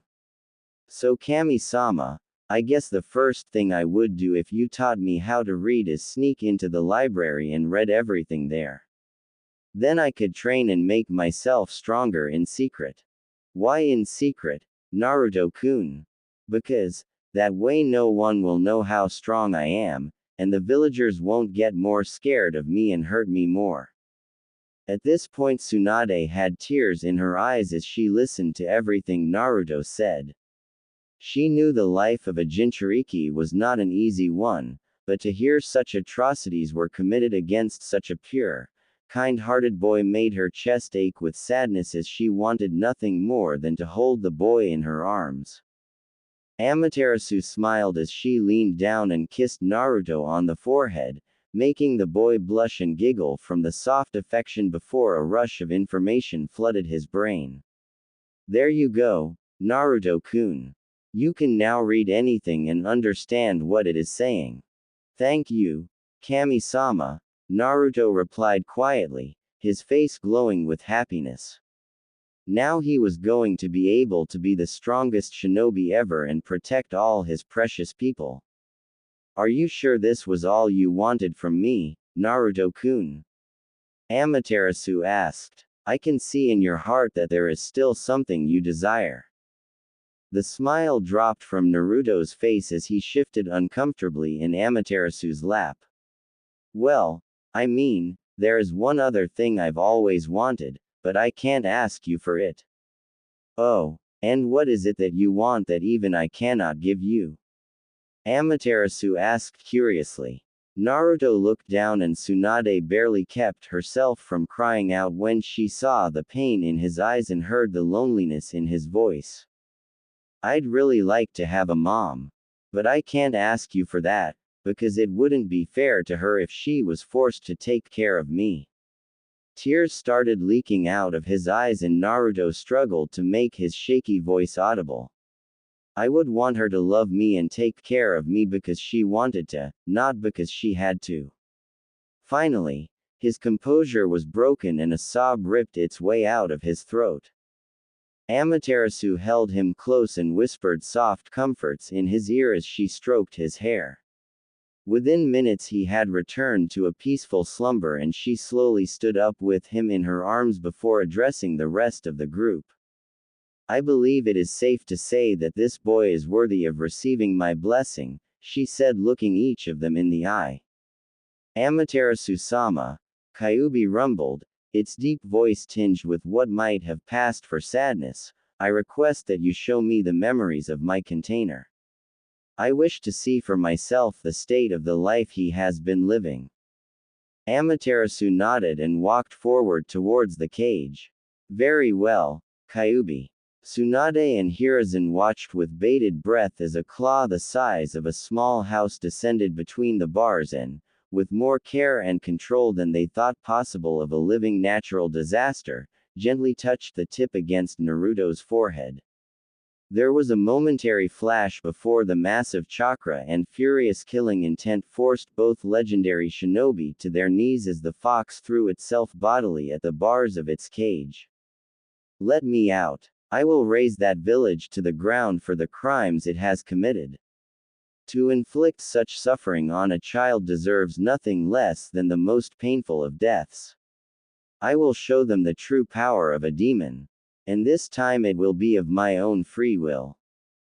[SPEAKER 1] So Kami-sama, I guess the first thing I would do if you taught me how to read is sneak into the library and read everything there. Then I could train and make myself stronger in secret. Why in secret, Naruto-kun? Because, that way no one will know how strong I am, and the villagers won't get more scared of me and hurt me more. At this point Tsunade had tears in her eyes as she listened to everything Naruto said. She knew the life of a Jinchuriki was not an easy one, but to hear such atrocities were committed against such a pure, kind-hearted boy made her chest ache with sadness as she wanted nothing more than to hold the boy in her arms. Amaterasu smiled as she leaned down and kissed Naruto on the forehead, making the boy blush and giggle from the soft affection before a rush of information flooded his brain. There you go, Naruto-kun. You can now read anything and understand what it is saying. Thank you, Kami-sama, Naruto replied quietly, his face glowing with happiness. Now he was going to be able to be the strongest shinobi ever and protect all his precious people. Are you sure this was all you wanted from me, Naruto-kun? Amaterasu asked. I can see in your heart that there is still something you desire. The smile dropped from Naruto's face as he shifted uncomfortably in Amaterasu's lap. Well, I mean, there is one other thing I've always wanted, but I can't ask you for it. Oh, and what is it that you want that even I cannot give you? Amaterasu asked curiously. Naruto looked down and Tsunade barely kept herself from crying out when she saw the pain in his eyes and heard the loneliness in his voice. I'd really like to have a mom. But I can't ask you for that, because it wouldn't be fair to her if she was forced to take care of me. Tears started leaking out of his eyes and Naruto struggled to make his shaky voice audible. I would want her to love me and take care of me because she wanted to, not because she had to. Finally, his composure was broken and a sob ripped its way out of his throat. Amaterasu held him close and whispered soft comforts in his ear as she stroked his hair. Within minutes he had returned to a peaceful slumber and she slowly stood up with him in her arms before addressing the rest of the group. I believe it is safe to say that this boy is worthy of receiving my blessing, she said looking each of them in the eye. Amaterasu-sama, Kyuubi rumbled, its deep voice tinged with what might have passed for sadness. I request that you show me the memories of my container. I wish to see for myself the state of the life he has been living. Amaterasu nodded and walked forward towards the cage. Very well, Kyubi. Tsunade and Hiruzen watched with bated breath as a claw the size of a small house descended between the bars and, with more care and control than they thought possible of a living natural disaster, gently touched the tip against Naruto's forehead. There was a momentary flash before the massive chakra and furious killing intent forced both legendary shinobi to their knees as the fox threw itself bodily at the bars of its cage. Let me out. I will raze that village to the ground for the crimes it has committed. To inflict such suffering on a child deserves nothing less than the most painful of deaths. I will show them the true power of a demon. And this time it will be of my own free will.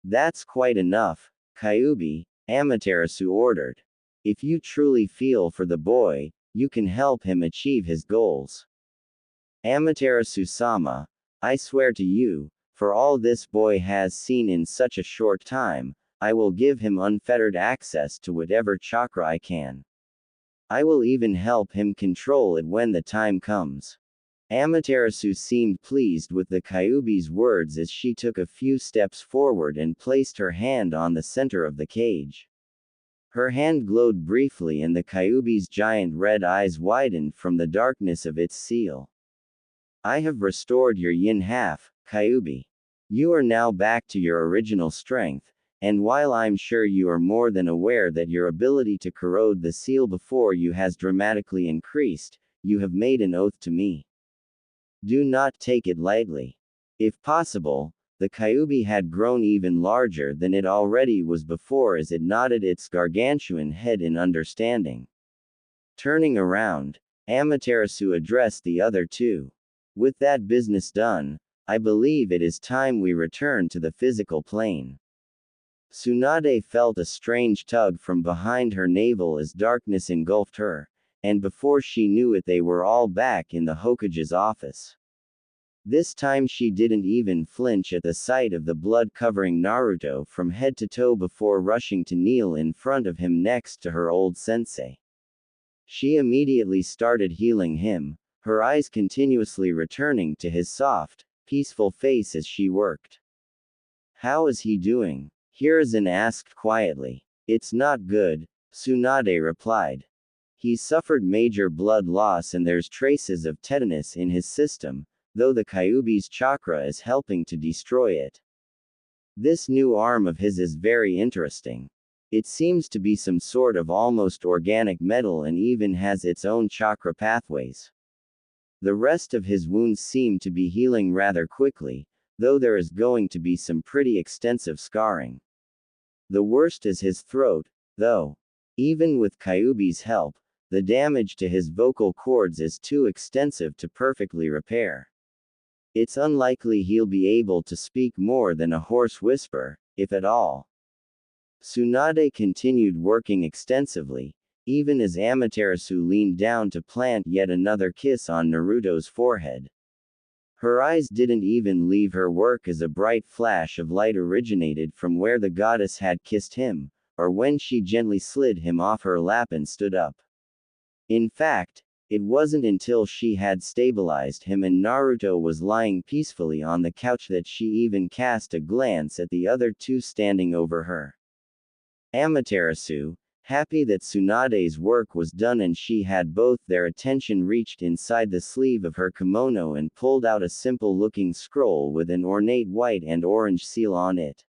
[SPEAKER 1] That's quite enough, Kyubi, Amaterasu ordered. If you truly feel for the boy, you can help him achieve his goals. Amaterasu-sama, I swear to you, for all this boy has seen in such a short time, I will give him unfettered access to whatever chakra I can. I will even help him control it when the time comes. Amaterasu seemed pleased with the Kyubi's words as she took a few steps forward and placed her hand on the center of the cage. Her hand glowed briefly and the Kyubi's giant red eyes widened from the darkness of its seal. I have restored your yin half, Kyubi. You are now back to your original strength, and while I'm sure you are more than aware that your ability to corrode the seal before you has dramatically increased, you have made an oath to me. Do not take it lightly. If possible, the Kyubi had grown even larger than it already was before as it nodded its gargantuan head in understanding. Turning around, Amaterasu addressed the other two. With that business done, I believe it is time we return to the physical plane. Tsunade felt a strange tug from behind her navel as darkness engulfed her, and before she knew it they were all back in the Hokage's office. This time she didn't even flinch at the sight of the blood covering Naruto from head to toe before rushing to kneel in front of him next to her old sensei. She immediately started healing him, her eyes continuously returning to his soft, peaceful face as she worked. How is he doing? Hiruzen asked quietly. It's not good, Tsunade replied. He's suffered major blood loss and there's traces of tetanus in his system, though the Kyubi's chakra is helping to destroy it. This new arm of his is very interesting. It seems to be some sort of almost organic metal and even has its own chakra pathways. The rest of his wounds seem to be healing rather quickly, though there is going to be some pretty extensive scarring. The worst is his throat, though. Even with Kyubi's help, the damage to his vocal cords is too extensive to perfectly repair. It's unlikely he'll be able to speak more than a hoarse whisper, if at all. Tsunade continued working extensively, even as Amaterasu leaned down to plant yet another kiss on Naruto's forehead. Her eyes didn't even leave her work as a bright flash of light originated from where the goddess had kissed him, or when she gently slid him off her lap and stood up. In fact, it wasn't until she had stabilized him and Naruto was lying peacefully on the couch that she even cast a glance at the other two standing over her. Amaterasu, happy that Tsunade's work was done and she had both their attention, reached inside the sleeve of her kimono and pulled out a simple-looking scroll with an ornate white and orange seal on it.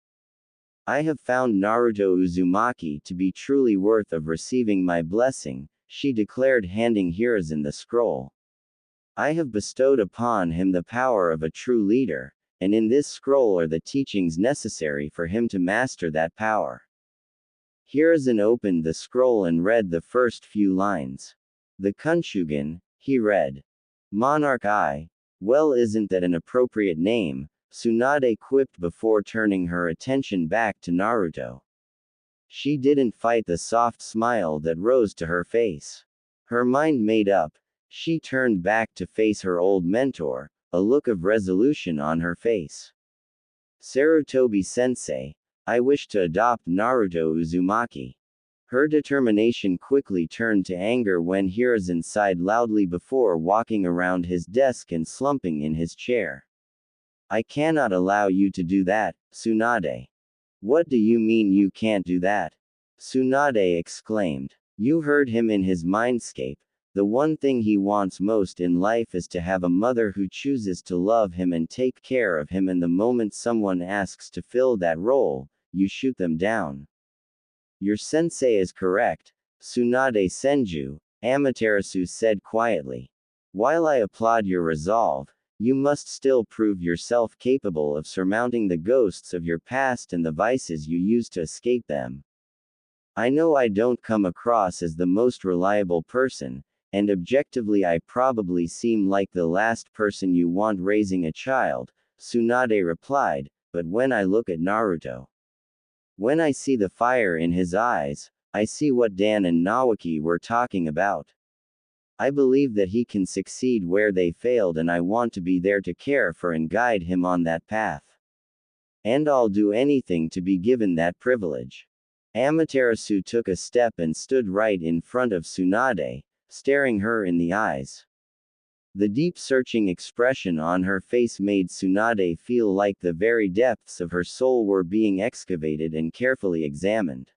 [SPEAKER 1] I have found Naruto Uzumaki to be truly worth of receiving my blessing, she declared, handing Hiruzen the scroll. I have bestowed upon him the power of a true leader, and in this scroll are the teachings necessary for him to master that power. Hiruzen opened the scroll and read the first few lines. The Kunshugan, he read. Monarch I. Well, isn't that an appropriate name? Tsunade quipped before turning her attention back to Naruto. She didn't fight the soft smile that rose to her face. Her mind made up, She turned back to face her old mentor, a look of resolution on her face. Sarutobi-sensei, I wish to adopt Naruto Uzumaki. Her determination quickly turned to anger when Hiruzen sighed loudly before walking around his desk and slumping in his chair. I cannot allow you to do that, Tsunade. What do you mean you can't do that? Tsunade exclaimed. You heard him in his mindscape. The one thing he wants most in life is to have a mother who chooses to love him and take care of him, and the moment someone asks to fill that role, you shoot them down. Your sensei is correct, Tsunade Senju, Amaterasu said quietly. While I applaud your resolve, you must still prove yourself capable of surmounting the ghosts of your past and the vices you used to escape them. I know I don't come across as the most reliable person, and objectively I probably seem like the last person you want raising a child, Tsunade replied, but when I look at Naruto, when I see the fire in his eyes, I see what Dan and Nawaki were talking about. I believe that he can succeed where they failed, and I want to be there to care for and guide him on that path. And I'll do anything to be given that privilege. Amaterasu took a step and stood right in front of Tsunade, staring her in the eyes. The deep searching expression on her face made Tsunade feel like the very depths of her soul were being excavated and carefully examined.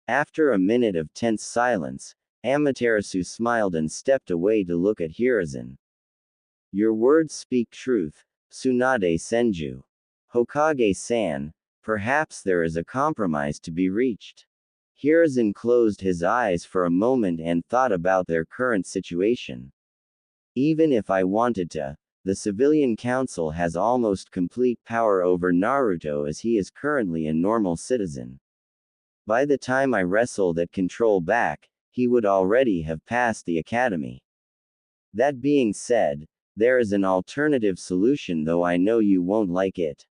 [SPEAKER 1] After a minute of tense silence, Amaterasu smiled and stepped away to look at Hiruzen. Your words speak truth, Tsunade Senju. Hokage-san, perhaps there is a compromise to be reached. Hiruzen closed his eyes for a moment and thought about their current situation. Even if I wanted to, the civilian council has almost complete power over Naruto as he is currently a normal citizen. By the time I wrestle that control back, he would already have passed the academy. That being said, there is an alternative solution, though I know you won't like it.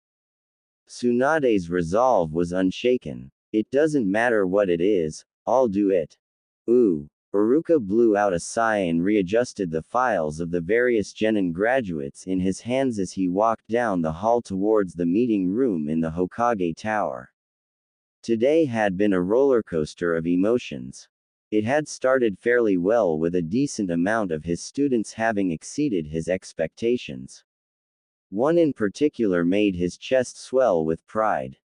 [SPEAKER 1] Tsunade's resolve was unshaken. It doesn't matter what it is, I'll do it. Ooh. Iruka blew out a sigh and readjusted the files of the various genin graduates in his hands as he walked down the hall towards the meeting room in the Hokage Tower. Today had been a roller coaster of emotions. It had started fairly well, with a decent amount of his students having exceeded his expectations. One in particular made his chest swell with pride.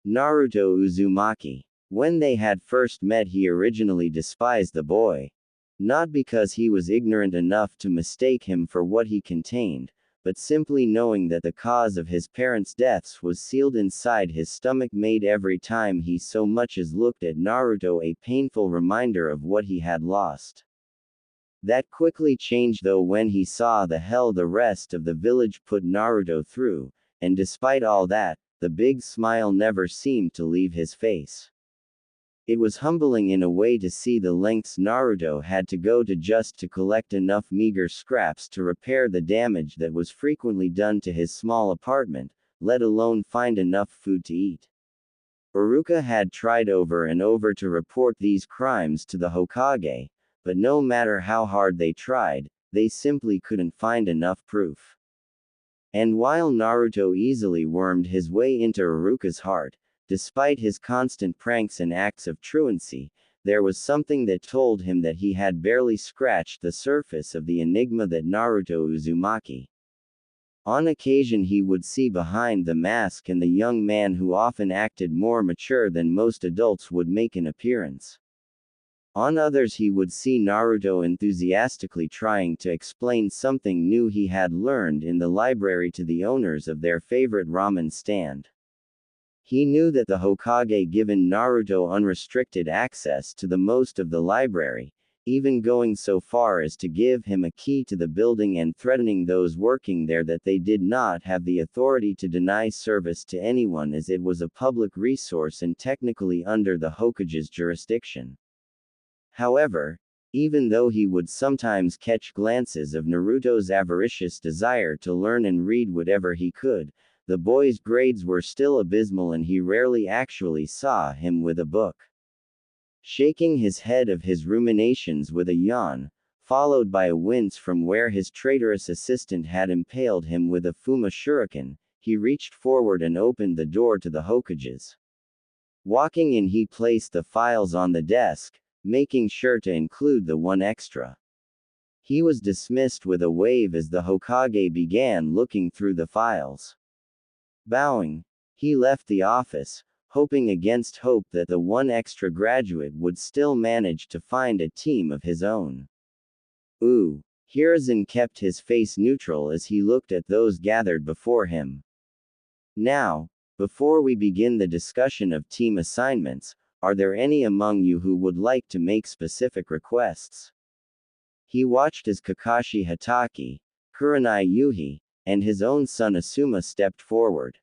[SPEAKER 1] Naruto Uzumaki. When they had first met, he originally despised the boy. Not because he was ignorant enough to mistake him for what he contained, but simply knowing that the cause of his parents' deaths was sealed inside his stomach made every time he so much as looked at Naruto a painful reminder of what he had lost. That quickly changed though when he saw the hell the rest of the village put Naruto through, and despite all that, the big smile never seemed to leave his face. It was humbling in a way to see the lengths Naruto had to go to just to collect enough meager scraps to repair the damage that was frequently done to his small apartment, let alone find enough food to eat. Iruka had tried over and over to report these crimes to the Hokage, but no matter how hard they tried, they simply couldn't find enough proof. And while Naruto easily wormed his way into Iruka's heart, despite his constant pranks and acts of truancy, there was something that told him that he had barely scratched the surface of the enigma that Naruto Uzumaki. On occasion he would see behind the mask, and the young man who often acted more mature than most adults would make an appearance. On others he would see Naruto enthusiastically trying to explain something new he had learned in the library to the owners of their favorite ramen stand. He knew that the Hokage given Naruto unrestricted access to the most of the library, even going so far as to give him a key to the building and threatening those working there that they did not have the authority to deny service to anyone, as it was a public resource and technically under the Hokage's jurisdiction. However, even though he would sometimes catch glances of Naruto's avaricious desire to learn and read whatever he could, the boy's grades were still abysmal and he rarely actually saw him with a book. Shaking his head of his ruminations with a yawn, followed by a wince from where his traitorous assistant had impaled him with a Fuma shuriken. He reached forward and opened the door to the Hokages. Walking in, he placed the files on the desk, making sure to include the one extra. He was dismissed with a wave as the Hokage began looking through the files. Bowing, he left the office, hoping against hope that the one extra graduate would still manage to find a team of his own. Ooh. Hiruzen kept his face neutral as he looked at those gathered before him. Now, before we begin the discussion of team assignments, are there any among you who would like to make specific requests? He watched as Kakashi Hatake, Kurenai Yuhi, and his own son Asuma stepped forward.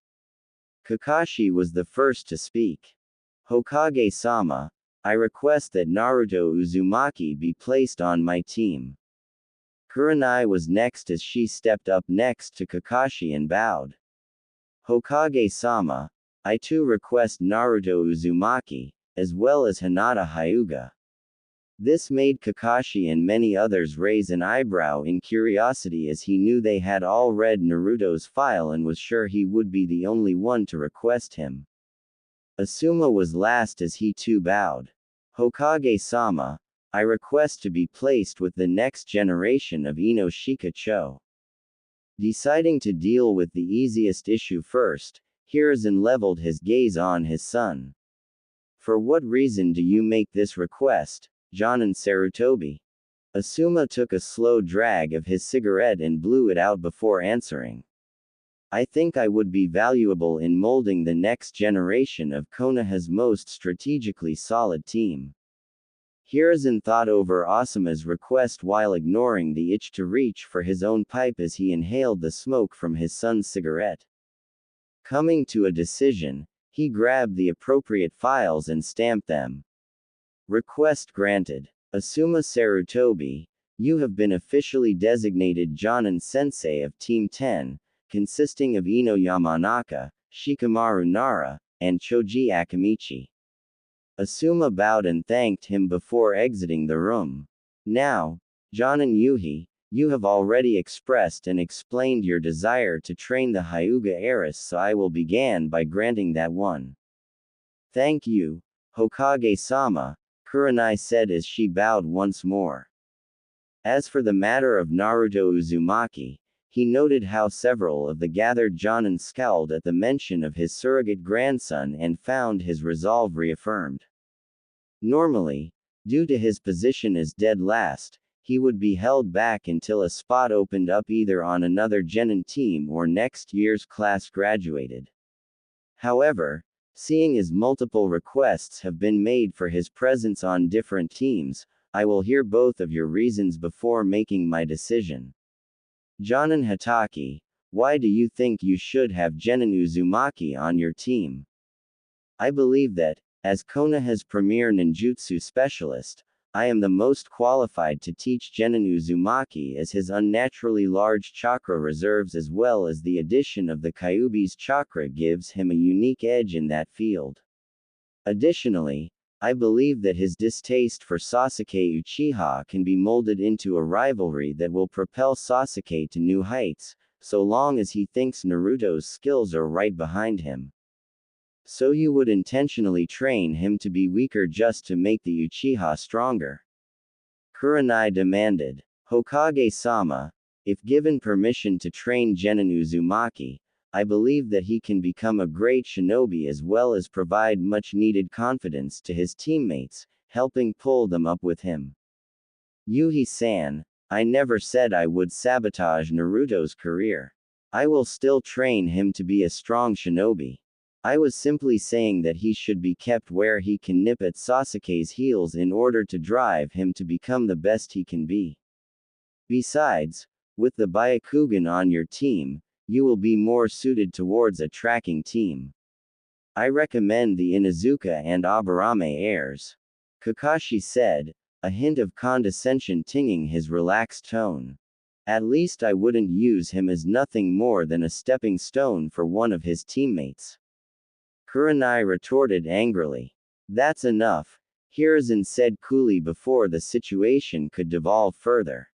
[SPEAKER 1] Kakashi was the first to speak. Hokage-sama, I request that Naruto Uzumaki be placed on my team. Kurenai was next as she stepped up next to Kakashi and bowed. Hokage-sama, I too request Naruto Uzumaki, as well as Hinata Hyuga. This made Kakashi and many others raise an eyebrow in curiosity as he knew they had all read Naruto's file and was sure he would be the only one to request him. Asuma was last as he too bowed. Hokage-sama, I request to be placed with the next generation of Inoshika Cho. Deciding to deal with the easiest issue first, Hiruzen leveled his gaze on his son. For what reason do you make this request, Jonin Sarutobi? Asuma took a slow drag of his cigarette and blew it out before answering. I think I would be valuable in molding the next generation of Konoha's most strategically solid team. Hiruzen thought over Asuma's request while ignoring the itch to reach for his own pipe as he inhaled the smoke from his son's cigarette. Coming to a decision, he grabbed the appropriate files and stamped them. Request granted. Asuma Sarutobi, you have been officially designated Jonin Sensei of Team 10, consisting of Ino Yamanaka, Shikamaru Nara, and Choji Akamichi. Asuma bowed and thanked him before exiting the room. Now, Jonin Yuhi, you have already expressed and explained your desire to train the Hyuga heiress, so I will begin by granting that one. Thank you, Hokage-sama, Kurenai said as she bowed once more. As for the matter of Naruto Uzumaki, he noted how several of the gathered Jonin scowled at the mention of his surrogate grandson and found his resolve reaffirmed. Normally, due to his position as dead last, he would be held back until a spot opened up either on another Genin team or next year's class graduated. However, seeing as multiple requests have been made for his presence on different teams, I will hear both of your reasons before making my decision. Jonin Hatake, why do you think you should have Genin Uzumaki on your team? I believe that, as Konoha's premier ninjutsu specialist, I am the most qualified to teach Genin Uzumaki as his unnaturally large chakra reserves as well as the addition of the Kyuubi's chakra gives him a unique edge in that field. Additionally, I believe that his distaste for Sasuke Uchiha can be molded into a rivalry that will propel Sasuke to new heights, so long as he thinks Naruto's skills are right behind him. So you would intentionally train him to be weaker just to make the Uchiha stronger? Kurenai demanded. Hokage-sama, if given permission to train Genin Uzumaki, I believe that he can become a great shinobi as well as provide much-needed confidence to his teammates, helping pull them up with him. Yuhi-san, I never said I would sabotage Naruto's career. I will still train him to be a strong shinobi. I was simply saying that he should be kept where he can nip at Sasuke's heels in order to drive him to become the best he can be. Besides, with the Byakugan on your team, you will be more suited towards a tracking team. I recommend the Inuzuka and Aburame heirs. Kakashi said, a hint of condescension tinging his relaxed tone. At least I wouldn't use him as nothing more than a stepping stone for one of his teammates. Kurenai retorted angrily. That's enough. Hiruzen said coolly before the situation could devolve further.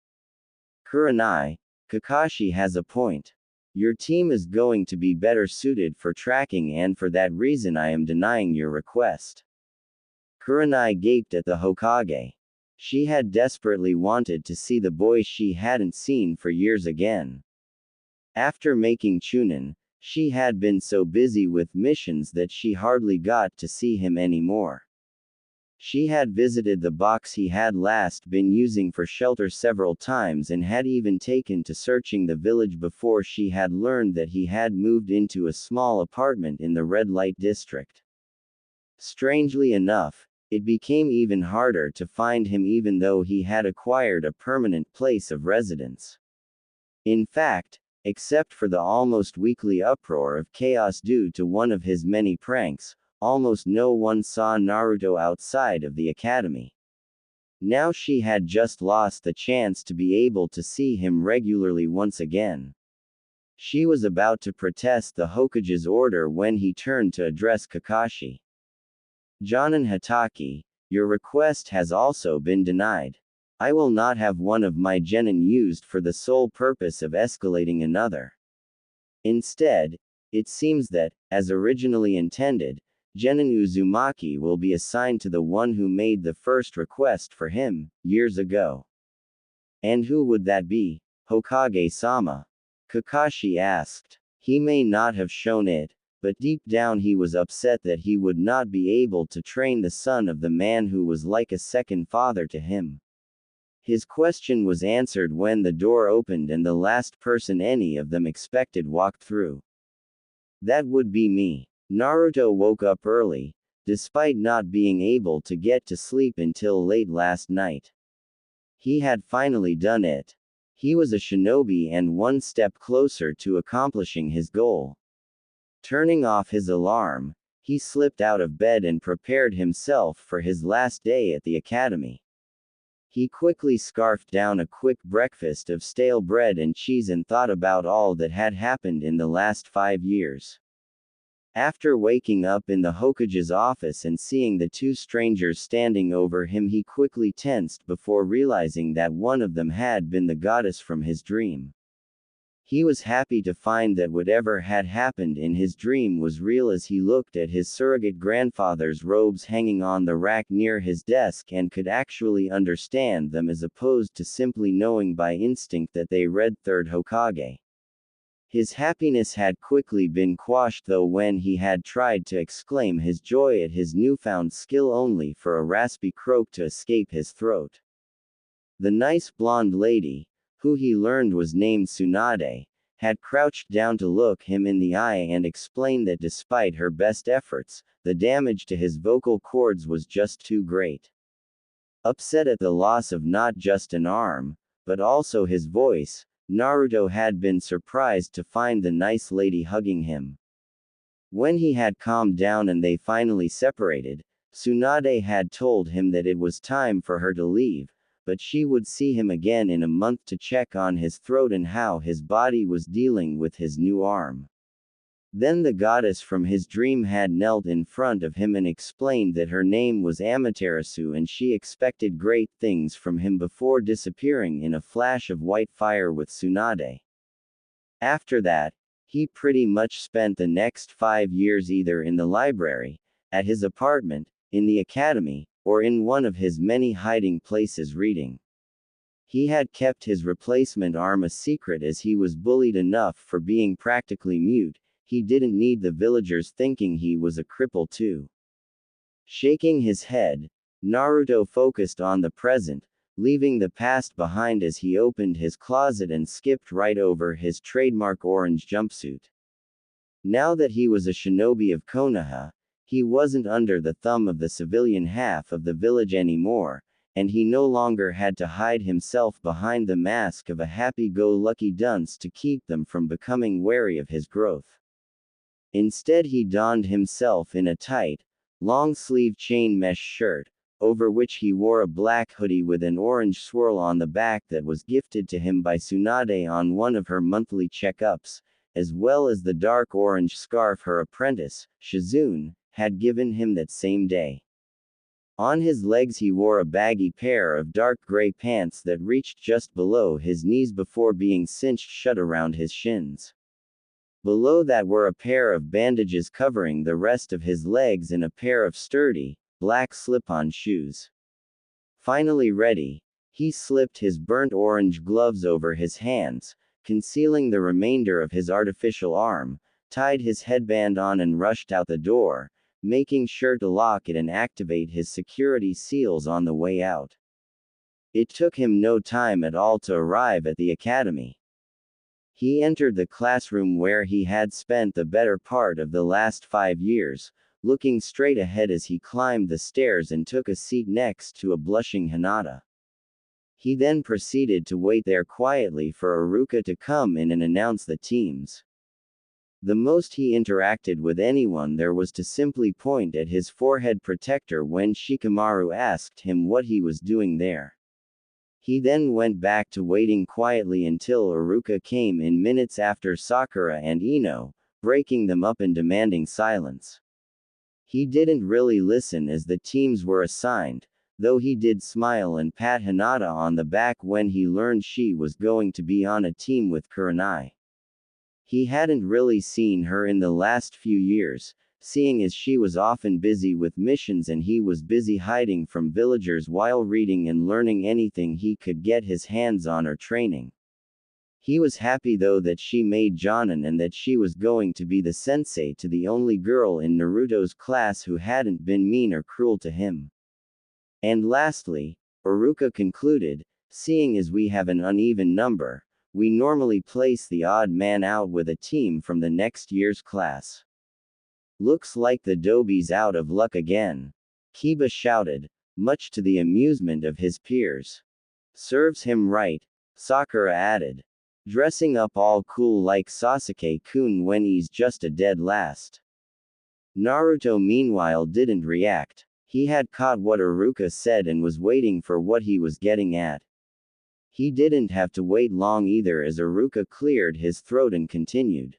[SPEAKER 1] Kurenai, Kakashi has a point. Your team is going to be better suited for tracking, and for that reason I am denying your request. Kurenai gaped at the Hokage. She had desperately wanted to see the boy she hadn't seen for years again. After making Chunin, she had been so busy with missions that she hardly got to see him anymore. She had visited the box he had last been using for shelter several times and had even taken to searching the village before she had learned that he had moved into a small apartment in the red light district. Strangely enough, it became even harder to find him even though he had acquired a permanent place of residence. In fact, except for the almost weekly uproar of chaos due to one of his many pranks, almost no one saw Naruto outside of the academy. Now she had just lost the chance to be able to see him regularly once again. She was about to protest the Hokage's order when he turned to address Kakashi. Jonin Hatake, your request has also been denied. I will not have one of my genin used for the sole purpose of escalating another. Instead, it seems that, as originally intended, Genin Uzumaki will be assigned to the one who made the first request for him, years ago. And who would that be, Hokage-sama? Kakashi asked. He may not have shown it, but deep down he was upset that he would not be able to train the son of the man who was like a second father to him. His question was answered when the door opened and the last person any of them expected walked through. That would be me. Naruto woke up early, despite not being able to get to sleep until late last night. He had finally done it. He was a shinobi and one step closer to accomplishing his goal. Turning off his alarm, he slipped out of bed and prepared himself for his last day at the academy. He quickly scarfed down a quick breakfast of stale bread and cheese and thought about all that had happened in the last 5 years. After waking up in the Hokage's office and seeing the two strangers standing over him, he quickly tensed before realizing that one of them had been the goddess from his dream. He was happy to find that whatever had happened in his dream was real as he looked at his surrogate grandfather's robes hanging on the rack near his desk and could actually understand them as opposed to simply knowing by instinct that they read Third Hokage. His happiness had quickly been quashed though when he had tried to exclaim his joy at his newfound skill only for a raspy croak to escape his throat. The nice blonde lady, who he learned was named Tsunade, had crouched down to look him in the eye and explain that despite her best efforts, the damage to his vocal cords was just too great. Upset at the loss of not just an arm, but also his voice, Naruto had been surprised to find the nice lady hugging him. When he had calmed down and they finally separated, Tsunade had told him that it was time for her to leave, but she would see him again in a month to check on his throat and how his body was dealing with his new arm. Then the goddess from his dream had knelt in front of him and explained that her name was Amaterasu and she expected great things from him before disappearing in a flash of white fire with Tsunade. After that, he pretty much spent the next 5 years either in the library, at his apartment, in the academy, or in one of his many hiding places reading. He had kept his replacement arm a secret as he was bullied enough for being practically mute. He didn't need the villagers thinking he was a cripple too. Shaking his head, Naruto focused on the present, leaving the past behind as he opened his closet and skipped right over his trademark orange jumpsuit. Now that he was a shinobi of Konoha, he wasn't under the thumb of the civilian half of the village anymore, and he no longer had to hide himself behind the mask of a happy-go-lucky dunce to keep them from becoming wary of his growth. Instead he donned himself in a tight, long-sleeve chain mesh shirt, over which he wore a black hoodie with an orange swirl on the back that was gifted to him by Tsunade on one of her monthly checkups, as well as the dark orange scarf her apprentice, Shizune, had given him that same day. On his legs he wore a baggy pair of dark gray pants that reached just below his knees before being cinched shut around his shins. Below that were a pair of bandages covering the rest of his legs and a pair of sturdy, black slip-on shoes. Finally ready, he slipped his burnt orange gloves over his hands, concealing the remainder of his artificial arm, tied his headband on and rushed out the door, making sure to lock it and activate his security seals on the way out. It took him no time at all to arrive at the academy. He entered the classroom where he had spent the better part of the last 5 years, looking straight ahead as he climbed the stairs and took a seat next to a blushing Hinata. He then proceeded to wait there quietly for Iruka to come in and announce the teams. The most he interacted with anyone there was to simply point at his forehead protector when Shikamaru asked him what he was doing there. He then went back to waiting quietly until Iruka came in minutes after Sakura and Ino, breaking them up and demanding silence. He didn't really listen as the teams were assigned, though he did smile and pat Hinata on the back when he learned she was going to be on a team with Kurenai. He hadn't really seen her in the last few years, seeing as she was often busy with missions and he was busy hiding from villagers while reading and learning anything he could get his hands on or training. He was happy though that she made Jonin and that she was going to be the sensei to the only girl in Naruto's class who hadn't been mean or cruel to him. And lastly, Iruka concluded, seeing as we have an uneven number, we normally place the odd man out with a team from the next year's class. Looks like the Dobi's out of luck again. Kiba shouted, much to the amusement of his peers. Serves him right, Sakura added. Dressing up all cool like Sasuke-kun when he's just a dead last. Naruto meanwhile didn't react. He had caught what Iruka said and was waiting for what he was getting at. He didn't have to wait long either as Iruka cleared his throat and continued.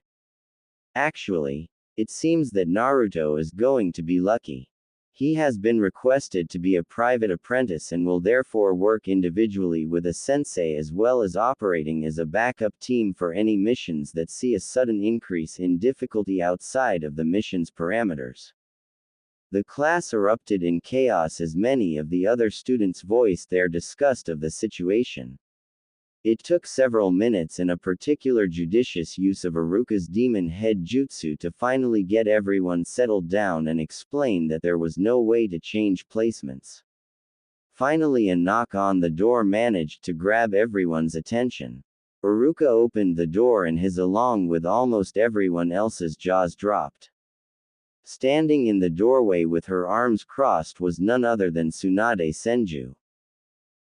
[SPEAKER 1] Actually, it seems that Naruto is going to be lucky. He has been requested to be a private apprentice and will therefore work individually with a sensei as well as operating as a backup team for any missions that see a sudden increase in difficulty outside of the mission's parameters. The class erupted in chaos as many of the other students voiced their disgust of the situation. It took several minutes and a particular judicious use of Iruka's demon head jutsu to finally get everyone settled down and explain that there was no way to change placements. Finally, a knock on the door managed to grab everyone's attention. Iruka opened the door and his along with almost everyone else's jaws dropped. Standing in the doorway with her arms crossed was none other than Tsunade Senju.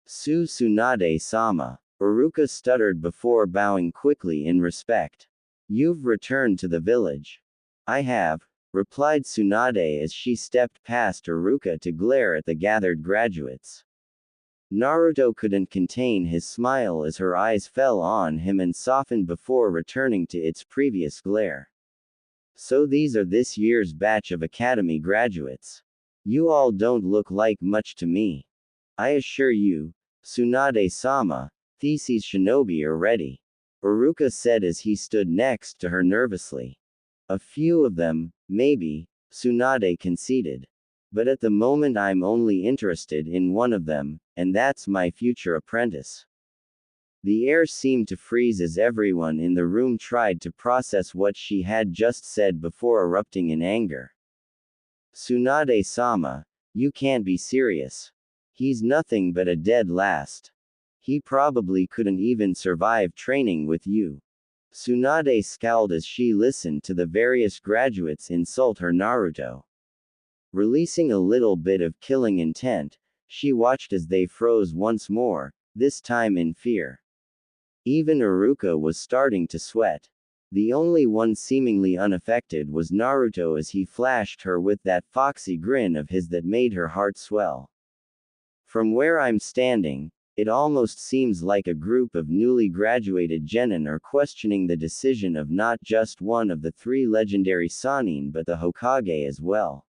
[SPEAKER 1] Tsunade-sama. Iruka stuttered before bowing quickly in respect. You've returned to the village. I have, replied Tsunade as she stepped past Iruka to glare at the gathered graduates. Naruto couldn't contain his smile as her eyes fell on him and softened before returning to its previous glare. So these are this year's batch of academy graduates. You all don't look like much to me. I assure you, Tsunade-sama, Theses shinobi are ready. Iruka said as he stood next to her nervously. A few of them, maybe, Tsunade conceded. But at the moment I'm only interested in one of them, and that's my future apprentice. The air seemed to freeze as everyone in the room tried to process what she had just said before erupting in anger. Tsunade-sama, you can't be serious. He's nothing but a dead last. He probably couldn't even survive training with you. Tsunade scowled as she listened to the various graduates insult her Naruto. Releasing a little bit of killing intent, she watched as they froze once more, this time in fear. Even Iruka was starting to sweat. The only one seemingly unaffected was Naruto as he flashed her with that foxy grin of his that made her heart swell. From where I'm standing, it almost seems like a group of newly graduated genin are questioning the decision of not just one of the 3 legendary Sannin but the Hokage as well.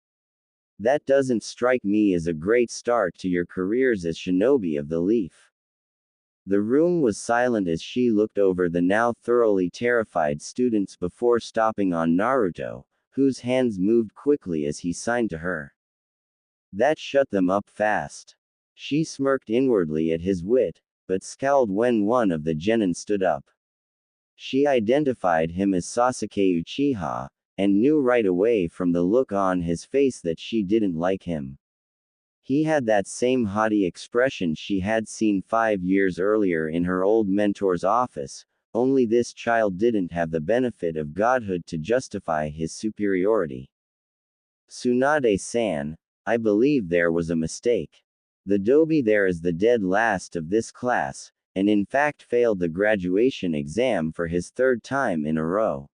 [SPEAKER 1] That doesn't strike me as a great start to your careers as shinobi of the leaf. The room was silent as she looked over the now thoroughly terrified students before stopping on Naruto, whose hands moved quickly as he signed to her. That shut them up fast. She smirked inwardly at his wit, but scowled when one of the genin stood up. She identified him as Sasuke Uchiha, and knew right away from the look on his face that she didn't like him. He had that same haughty expression she had seen 5 years earlier in her old mentor's office, only this child didn't have the benefit of godhood to justify his superiority. Tsunade-san, I believe there was a mistake. The dobi there is the dead last of this class, and in fact failed the graduation exam for his 3rd time in a row.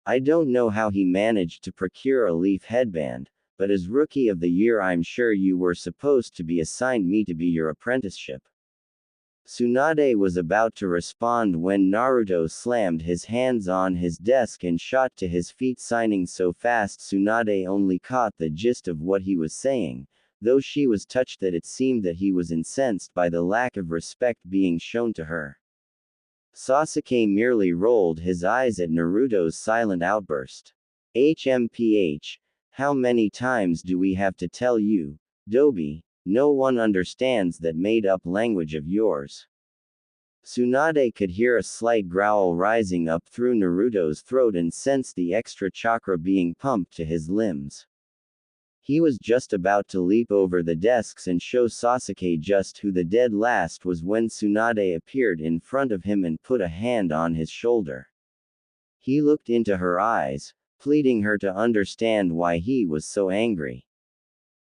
[SPEAKER 1] I don't know how he managed to procure a leaf headband, but as Rookie of the Year I'm sure you were supposed to be assigned me to be your apprenticeship. Tsunade was about to respond when Naruto slammed his hands on his desk and shot to his feet, signing so fast Tsunade only caught the gist of what he was saying, though she was touched that it seemed that he was incensed by the lack of respect being shown to her. Sasuke merely rolled his eyes at Naruto's silent outburst. HMPH, how many times do we have to tell you, Dobi, no one understands that made-up language of yours. Tsunade could hear a slight growl rising up through Naruto's throat and sensed the extra chakra being pumped to his limbs. He was just about to leap over the desks and show Sasuke just who the dead last was when Tsunade appeared in front of him and put a hand on his shoulder. He looked into her eyes, pleading her to understand why he was so angry.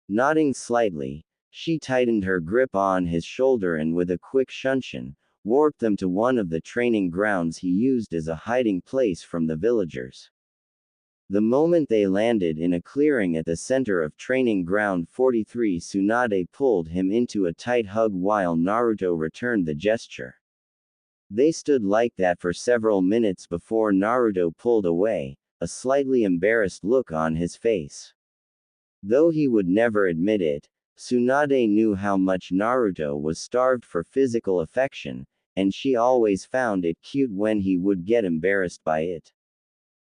[SPEAKER 1] Nodding slightly, she tightened her grip on his shoulder and with a quick shunshin, warped them to one of the training grounds he used as a hiding place from the villagers. The moment they landed in a clearing at the center of Training Ground 43, Tsunade pulled him into a tight hug while Naruto returned the gesture. They stood like that for several minutes before Naruto pulled away, a slightly embarrassed look on his face. Though he would never admit it, Tsunade knew how much Naruto was starved for physical affection, and she always found it cute when he would get embarrassed by it.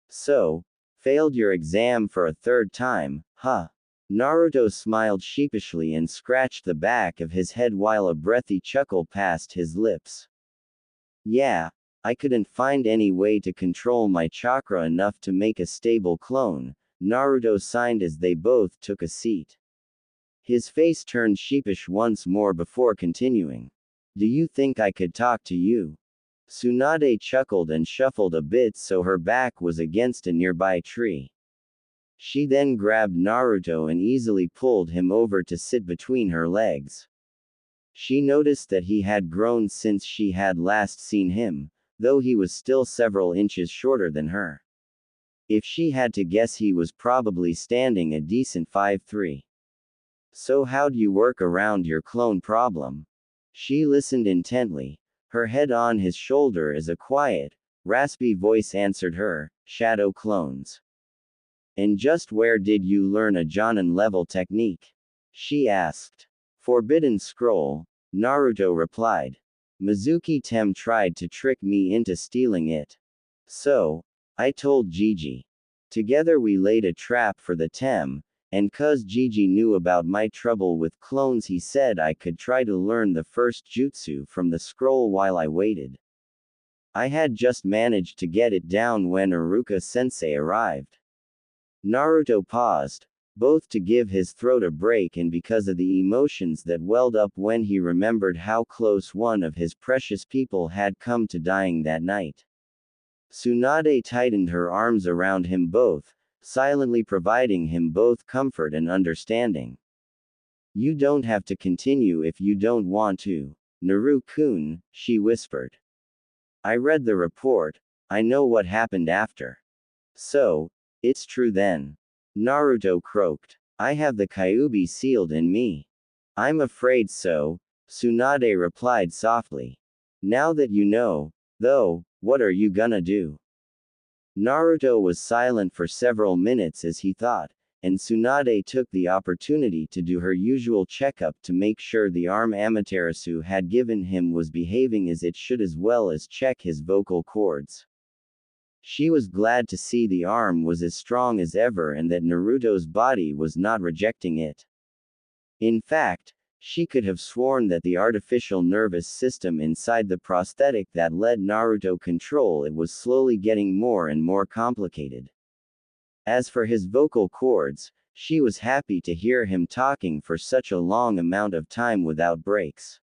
[SPEAKER 1] So, failed your exam for a 3rd time, huh? Naruto smiled sheepishly and scratched the back of his head while a breathy chuckle passed his lips. Yeah, I couldn't find any way to control my chakra enough to make a stable clone, Naruto signed as they both took a seat. His face turned sheepish once more before continuing. Do you think I could talk to you? Tsunade chuckled and shuffled a bit so her back was against a nearby tree. She then grabbed Naruto and easily pulled him over to sit between her legs. She noticed that he had grown since she had last seen him, though he was still several inches shorter than her. If she had to guess, he was probably standing a decent 5'3". So how'd you work around your clone problem? She listened intently, her head on his shoulder as a quiet, raspy voice answered her, shadow clones. And just where did you learn a Jonin-level technique? She asked. Forbidden Scroll, Naruto replied. Mizuki Tem tried to trick me into stealing it. So, I told Gigi. Together we laid a trap for the Tem, and cuz Gigi knew about my trouble with clones, he said I could try to learn the first jutsu from the scroll while I waited. I had just managed to get it down when Iruka-sensei arrived. Naruto paused, both to give his throat a break and because of the emotions that welled up when he remembered how close one of his precious people had come to dying that night. Tsunade tightened her arms around him both, silently providing him both comfort and understanding. You don't have to continue if you don't want to, Naru-kun, she whispered. I read the report, I know what happened after. So, it's true then. Naruto croaked. I have the Kyuubi sealed in me. I'm afraid so, Tsunade replied softly. Now that you know, though, what are you gonna do? Naruto was silent for several minutes as he thought, and Tsunade took the opportunity to do her usual checkup to make sure the arm Amaterasu had given him was behaving as it should, as well as check his vocal cords. She was glad to see the arm was as strong as ever and that Naruto's body was not rejecting it. In fact, she could have sworn that the artificial nervous system inside the prosthetic that let Naruto control it was slowly getting more and more complicated. As for his vocal cords, she was happy to hear him talking for such a long amount of time without breaks.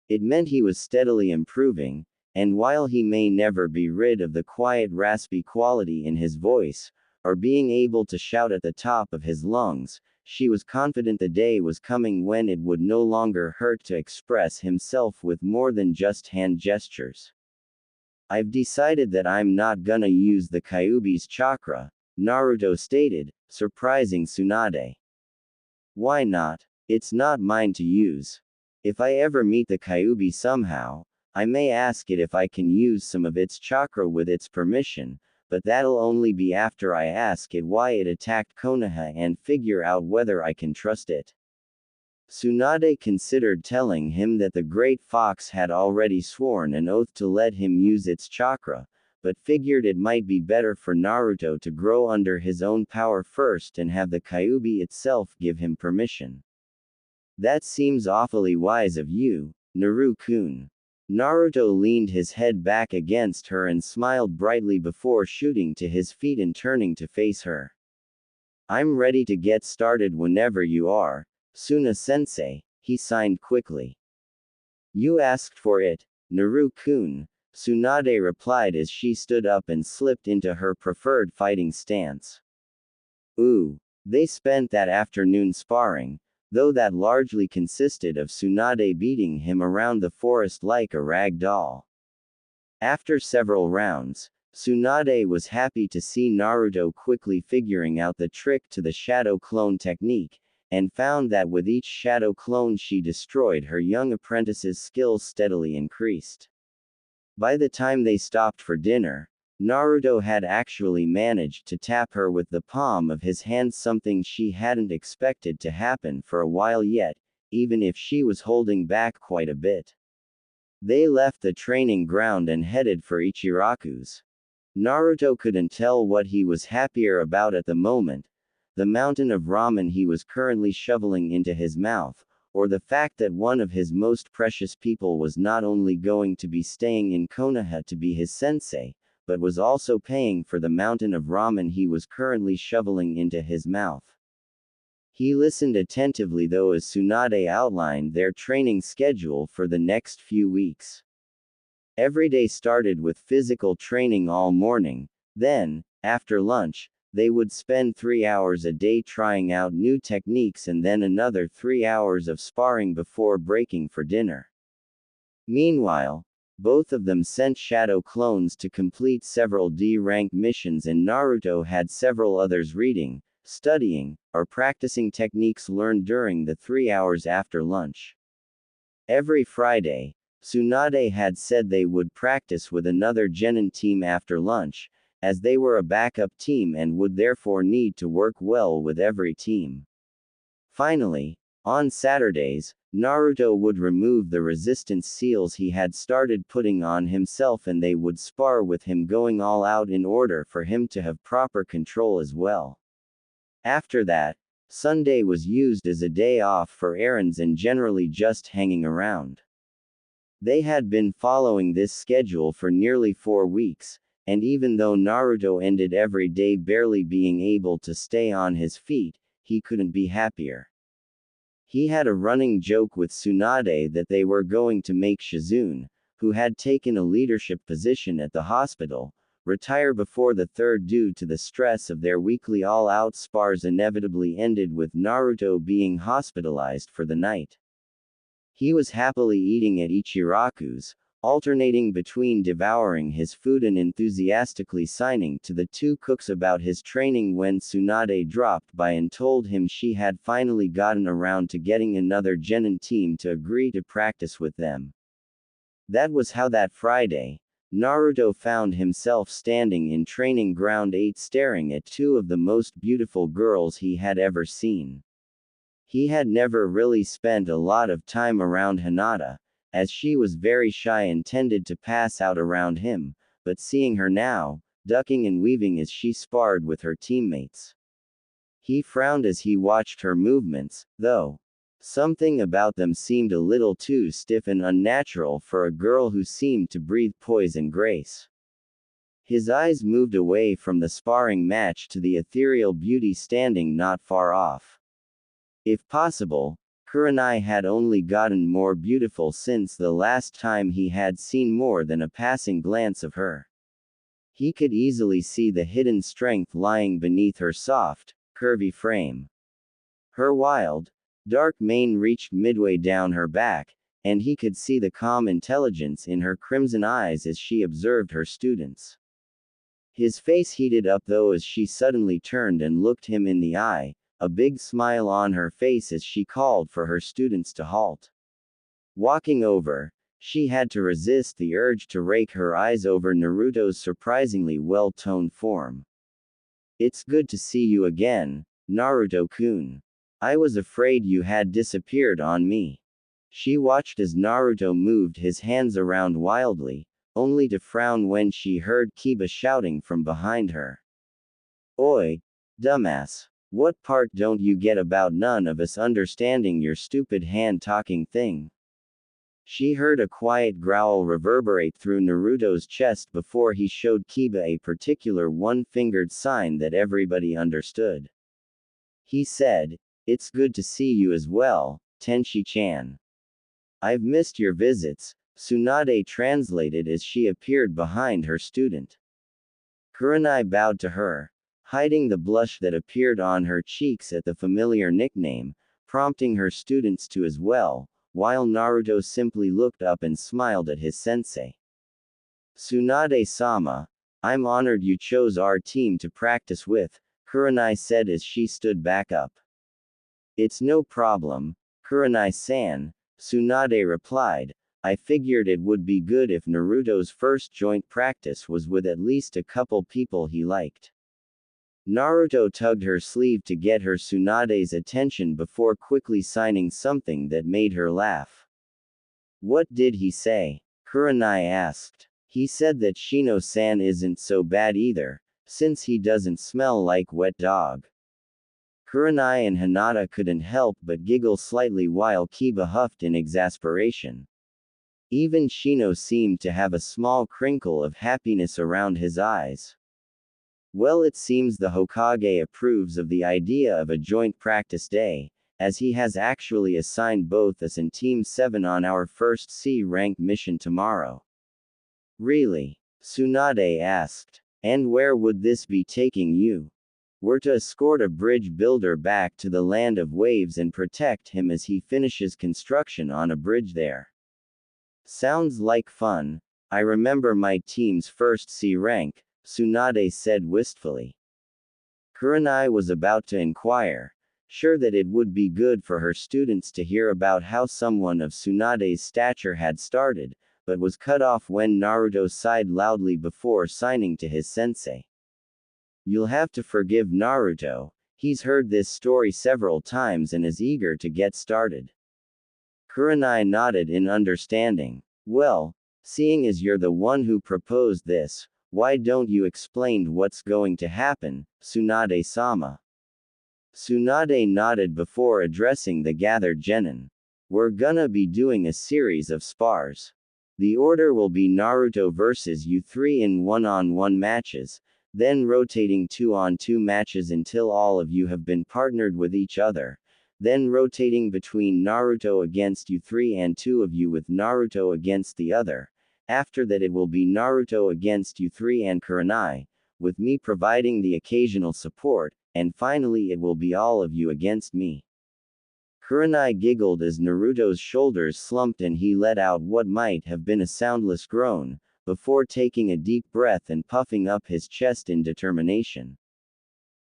[SPEAKER 1] It meant he was steadily improving, and while he may never be rid of the quiet raspy quality in his voice, or being able to shout at the top of his lungs, she was confident the day was coming when it would no longer hurt to express himself with more than just hand gestures. "I've decided that I'm not gonna use the Kyuubi's chakra," Naruto stated, surprising Tsunade. "Why not? It's not mine to use. If I ever meet the Kyuubi somehow, I may ask it if I can use some of its chakra with its permission, but that'll only be after I ask it why it attacked Konoha and figure out whether I can trust it." Tsunade considered telling him that the Great Fox had already sworn an oath to let him use its chakra, but figured it might be better for Naruto to grow under his own power first and have the Kyuubi itself give him permission. "That seems awfully wise of you, Naru-kun." Naruto leaned his head back against her and smiled brightly before shooting to his feet and turning to face her. "I'm ready to get started whenever you are, Suna-sensei," he signed quickly. "You asked for it, Naru-kun," Tsunade replied as she stood up and slipped into her preferred fighting stance. Ooh. They spent that afternoon sparring, though that largely consisted of Tsunade beating him around the forest like a rag doll. After several rounds, Tsunade was happy to see Naruto quickly figuring out the trick to the shadow clone technique, and found that with each shadow clone she destroyed, her young apprentice's skills steadily increased. By the time they stopped for dinner, Naruto had actually managed to tap her with the palm of his hand, something she hadn't expected to happen for a while yet, even if she was holding back quite a bit. They left the training ground and headed for Ichiraku's. Naruto couldn't tell what he was happier about at the moment, the mountain of ramen he was currently shoveling into his mouth, or the fact that one of his most precious people was not only going to be staying in Konoha to be his sensei, but was also paying for the mountain of ramen he was currently shoveling into his mouth. He listened attentively though as Tsunade outlined their training schedule for the next few weeks. Every day started with physical training all morning, then, after lunch, they would spend 3 hours a day trying out new techniques and then another 3 hours of sparring before breaking for dinner. Meanwhile, both of them sent shadow clones to complete several D-rank missions, and Naruto had several others reading, studying, or practicing techniques learned during the 3 hours after lunch. Every Friday, Tsunade had said they would practice with another genin team after lunch, as they were a backup team and would therefore need to work well with every team. Finally, on Saturdays, Naruto would remove the resistance seals he had started putting on himself and they would spar with him, going all out in order for him to have proper control as well. After that, Sunday was used as a day off for errands and generally just hanging around. They had been following this schedule for nearly 4 weeks, and even though Naruto ended every day barely being able to stay on his feet, he couldn't be happier. He had a running joke with Tsunade that they were going to make Shizune, who had taken a leadership position at the hospital, retire before the third due to the stress of their weekly all-out spars inevitably ended with Naruto being hospitalized for the night. He was happily eating at Ichiraku's, alternating between devouring his food and enthusiastically signing to the 2 cooks about his training when Tsunade dropped by and told him she had finally gotten around to getting another genin team to agree to practice with them. That was how that Friday, Naruto found himself standing in Training Ground 8 staring at two of the most beautiful girls he had ever seen. He had never really spent a lot of time around Hinata, as she was very shy and tended to pass out around him, but seeing her now, ducking and weaving as she sparred with her teammates. He frowned as he watched her movements, though. Something about them seemed a little too stiff and unnatural for a girl who seemed to breathe poise and grace. His eyes moved away from the sparring match to the ethereal beauty standing not far off. If possible, Kurenai had only gotten more beautiful since the last time he had seen more than a passing glance of her. He could easily see the hidden strength lying beneath her soft, curvy frame. Her wild, dark mane reached midway down her back, and he could see the calm intelligence in her crimson eyes as she observed her students. His face heated up though as she suddenly turned and looked him in the eye, a big smile on her face as she called for her students to halt. Walking over, she had to resist the urge to rake her eyes over Naruto's surprisingly well-toned form. "It's good to see you again, Naruto-kun. I was afraid you had disappeared on me." She watched as Naruto moved his hands around wildly, only to frown when she heard Kiba shouting from behind her. "Oi, dumbass. What part don't you get about none of us understanding your stupid hand-talking thing?" She heard a quiet growl reverberate through Naruto's chest before he showed Kiba a particular one-fingered sign that everybody understood. He said, "It's good to see you as well, Tenshi-chan. I've missed your visits," Tsunade translated as she appeared behind her student. Kurenai bowed to her, hiding the blush that appeared on her cheeks at the familiar nickname, prompting her students to as well, while Naruto simply looked up and smiled at his sensei. "Tsunade-sama, I'm honored you chose our team to practice with," Kurenai said as she stood back up. "It's no problem, Kurenai-san," Tsunade replied. "I figured it would be good if Naruto's first joint practice was with at least a couple people he liked." Naruto tugged her sleeve to get her Tsunade's attention before quickly signing something that made her laugh. "What did he say?" Kurenai asked. "He said that Shino-san isn't so bad either, since he doesn't smell like wet dog." Kurenai and Hinata couldn't help but giggle slightly while Kiba huffed in exasperation. Even Shino seemed to have a small crinkle of happiness around his eyes. "Well, it seems the Hokage approves of the idea of a joint practice day, as he has actually assigned both us and Team 7 on our first C-rank mission tomorrow." "Really?" Tsunade asked. "And where would this be taking you?" "We're to escort a bridge builder back to the land of waves and protect him as he finishes construction on a bridge there." "Sounds like fun. I remember my team's first C rank," Tsunade said wistfully. Kurenai was about to inquire, sure that it would be good for her students to hear about how someone of Tsunade's stature had started, but was cut off when Naruto sighed loudly before signing to his sensei. "You'll have to forgive Naruto, he's heard this story several times and is eager to get started." Kurenai nodded in understanding. "Well, seeing as you're the one who proposed this, why don't you explain what's going to happen, Tsunade-sama?" Tsunade nodded before addressing the gathered genin. "We're gonna be doing a series of spars. The order will be Naruto versus you 3 in one-on-one matches, then rotating 2-on-2 matches until all of you have been partnered with each other, then rotating between Naruto against you 3 and 2 of you with Naruto against the other. After that it will be Naruto against you 3 and Kurenai, with me providing the occasional support, and finally it will be all of you against me." Kurenai giggled as Naruto's shoulders slumped and he let out what might have been a soundless groan, before taking a deep breath and puffing up his chest in determination.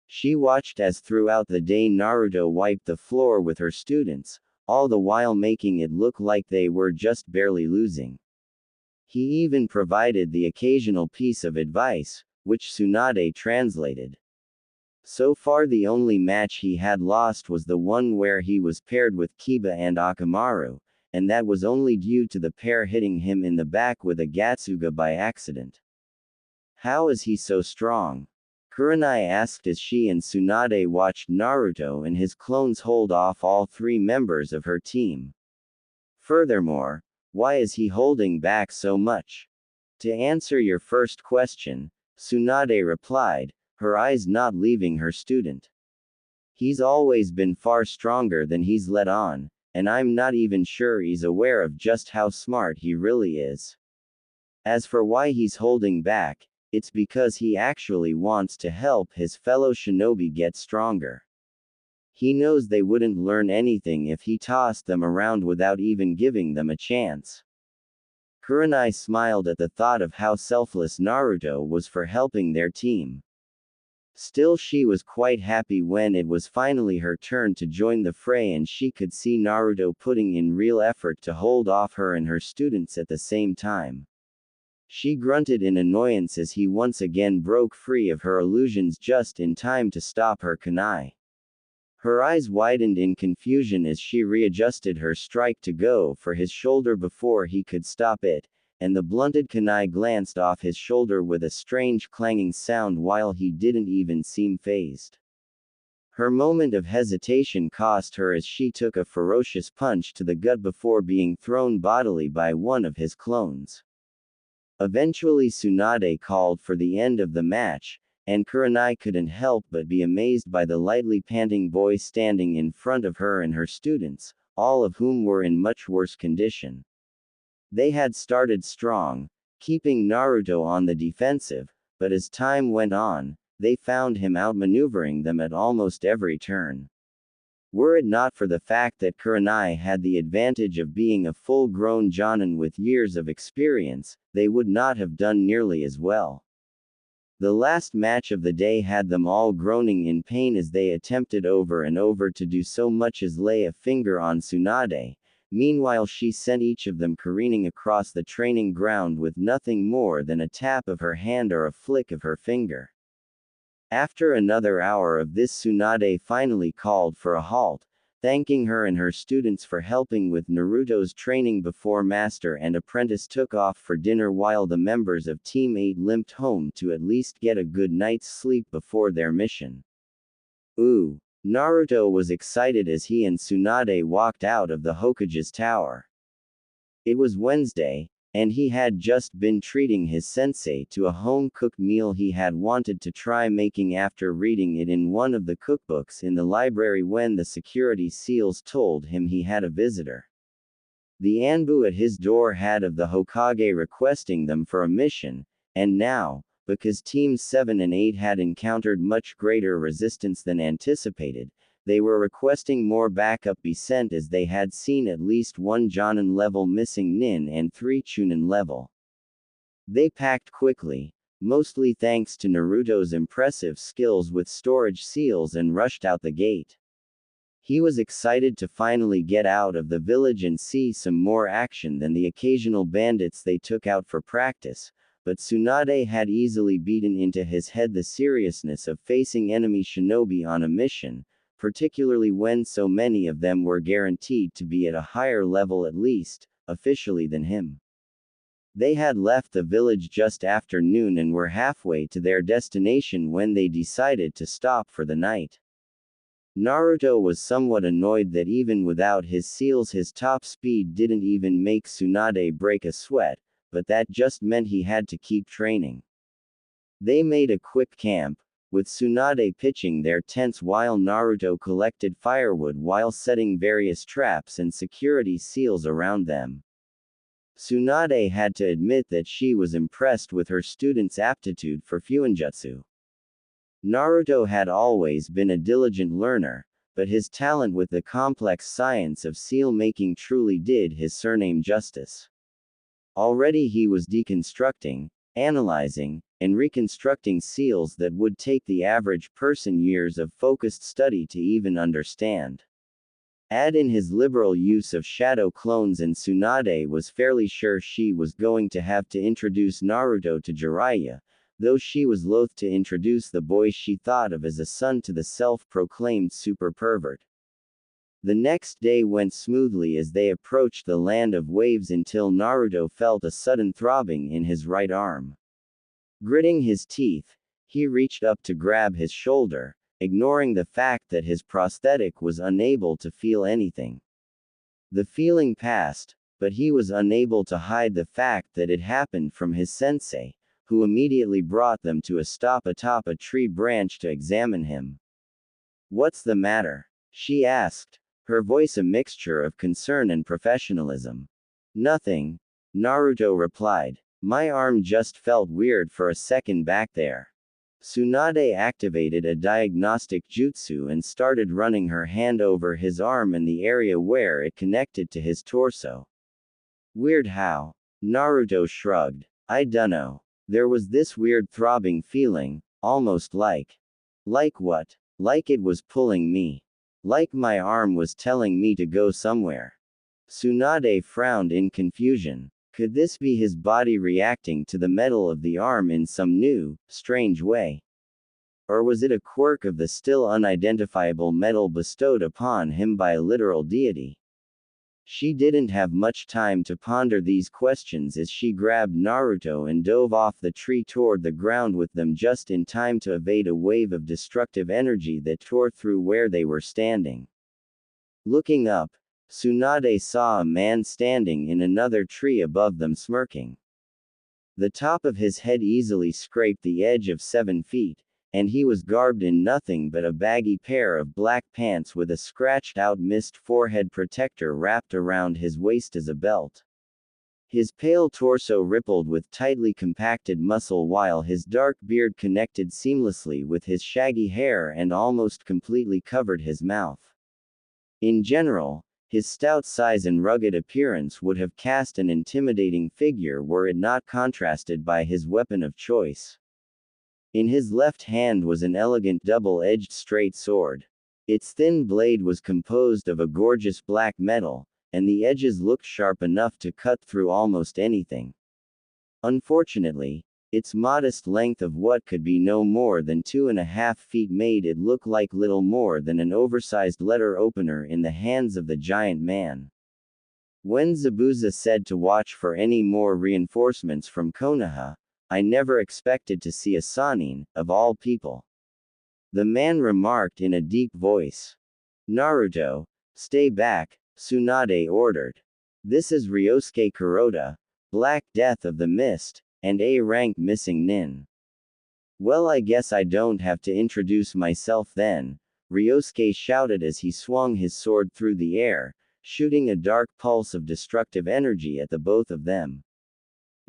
[SPEAKER 1] She watched as throughout the day Naruto wiped the floor with her students, all the while making it look like they were just barely losing. He even provided the occasional piece of advice, which Tsunade translated. So far the only match he had lost was the one where he was paired with Kiba and Akamaru, and that was only due to the pair hitting him in the back with a Gatsuga by accident. How is he so strong? Kurenai asked as she and Tsunade watched Naruto and his clones hold off all three members of her team. Furthermore, why is he holding back so much? To answer your first question, Tsunade replied, her eyes not leaving her student. He's always been far stronger than he's let on, and I'm not even sure he's aware of just how smart he really is. As for why he's holding back, it's because he actually wants to help his fellow shinobi get stronger. He knows they wouldn't learn anything if he tossed them around without even giving them a chance. Kurenai smiled at the thought of how selfless Naruto was for helping their team. Still, she was quite happy when it was finally her turn to join the fray and she could see Naruto putting in real effort to hold off her and her students at the same time. She grunted in annoyance as he once again broke free of her illusions just in time to stop her kunai. Her eyes widened in confusion as she readjusted her strike to go for his shoulder before he could stop it, and the blunted kunai glanced off his shoulder with a strange clanging sound while he didn't even seem fazed. Her moment of hesitation cost her as she took a ferocious punch to the gut before being thrown bodily by one of his clones. Eventually Tsunade called for the end of the match, and Kurenai couldn't help but be amazed by the lightly panting boy standing in front of her and her students, all of whom were in much worse condition. They had started strong, keeping Naruto on the defensive, but as time went on, they found him outmaneuvering them at almost every turn. Were it not for the fact that Kurenai had the advantage of being a full-grown Jonin with years of experience, they would not have done nearly as well. The last match of the day had them all groaning in pain as they attempted over and over to do so much as lay a finger on Tsunade. Meanwhile she sent each of them careening across the training ground with nothing more than a tap of her hand or a flick of her finger. After another hour of this Tsunade finally called for a halt, thanking her and her students for helping with Naruto's training before master and apprentice took off for dinner while the members of Team 8 limped home to at least get a good night's sleep before their mission. Ooh! Naruto was excited as he and Tsunade walked out of the Hokage's tower. It was Wednesday, and he had just been treating his sensei to a home-cooked meal he had wanted to try making after reading it in one of the cookbooks in the library when the security seals told him he had a visitor. The Anbu at his door had of the Hokage requesting them for a mission, and now, because Teams 7 and 8 had encountered much greater resistance than anticipated, they were requesting more backup be sent as they had seen at least one Jonin level missing Nin and 3 Chunin level. They packed quickly, mostly thanks to Naruto's impressive skills with storage seals, and rushed out the gate. He was excited to finally get out of the village and see some more action than the occasional bandits they took out for practice, but Tsunade had easily beaten into his head the seriousness of facing enemy shinobi on a mission, particularly when so many of them were guaranteed to be at a higher level at least, officially, than him. They had left the village just after noon and were halfway to their destination when they decided to stop for the night. Naruto was somewhat annoyed that even without his seals his top speed didn't even make Tsunade break a sweat, but that just meant he had to keep training. They made a quick camp, with Tsunade pitching their tents while Naruto collected firewood while setting various traps and security seals around them. Tsunade had to admit that she was impressed with her students' aptitude for fuinjutsu. Naruto had always been a diligent learner, but his talent with the complex science of seal making truly did his surname justice. Already he was deconstructing, analyzing, and reconstructing seals that would take the average person years of focused study to even understand. Add in his liberal use of shadow clones, and Tsunade was fairly sure she was going to have to introduce Naruto to Jiraiya, though she was loath to introduce the boy she thought of as a son to the self-proclaimed super pervert. The next day went smoothly as they approached the land of waves until Naruto felt a sudden throbbing in his right arm. Gritting his teeth, he reached up to grab his shoulder, ignoring the fact that his prosthetic was unable to feel anything. The feeling passed, but he was unable to hide the fact that it happened from his sensei, who immediately brought them to a stop atop a tree branch to examine him. "What's the matter?" she asked, her voice a mixture of concern and professionalism. "Nothing," Naruto replied. "My arm just felt weird for a second back there." Tsunade activated a diagnostic jutsu and started running her hand over his arm and the area where it connected to his torso. "Weird how?" Naruto shrugged. "I dunno. There was this weird throbbing feeling, almost like." "Like what?" "Like it was pulling me. Like my arm was telling me to go somewhere." Tsunade frowned in confusion. Could this be his body reacting to the metal of the arm in some new, strange way? Or was it a quirk of the still unidentifiable metal bestowed upon him by a literal deity? She didn't have much time to ponder these questions as she grabbed Naruto and dove off the tree toward the ground with them just in time to evade a wave of destructive energy that tore through where they were standing. Looking up, Tsunade saw a man standing in another tree above them smirking. The top of his head easily scraped the edge of 7 feet, and he was garbed in nothing but a baggy pair of black pants with a scratched-out mist forehead protector wrapped around his waist as a belt. His pale torso rippled with tightly compacted muscle while his dark beard connected seamlessly with his shaggy hair and almost completely covered his mouth. In general, his stout size and rugged appearance would have cast an intimidating figure were it not contrasted by his weapon of choice. In his left hand was an elegant double-edged straight sword. Its thin blade was composed of a gorgeous black metal, and the edges looked sharp enough to cut through almost anything. Unfortunately, its modest length of what could be no more than 2.5 feet made it look like little more than an oversized letter opener in the hands of the giant man. When Zabuza said to watch for any more reinforcements from Konoha, I never expected to see a Sannin, of all people. The man remarked in a deep voice. Naruto, stay back, Tsunade ordered. This is Ryosuke Kuroda, Black Death of the Mist, and A-rank missing nin. Well, I guess I don't have to introduce myself then, Ryosuke shouted as he swung his sword through the air, shooting a dark pulse of destructive energy at the both of them.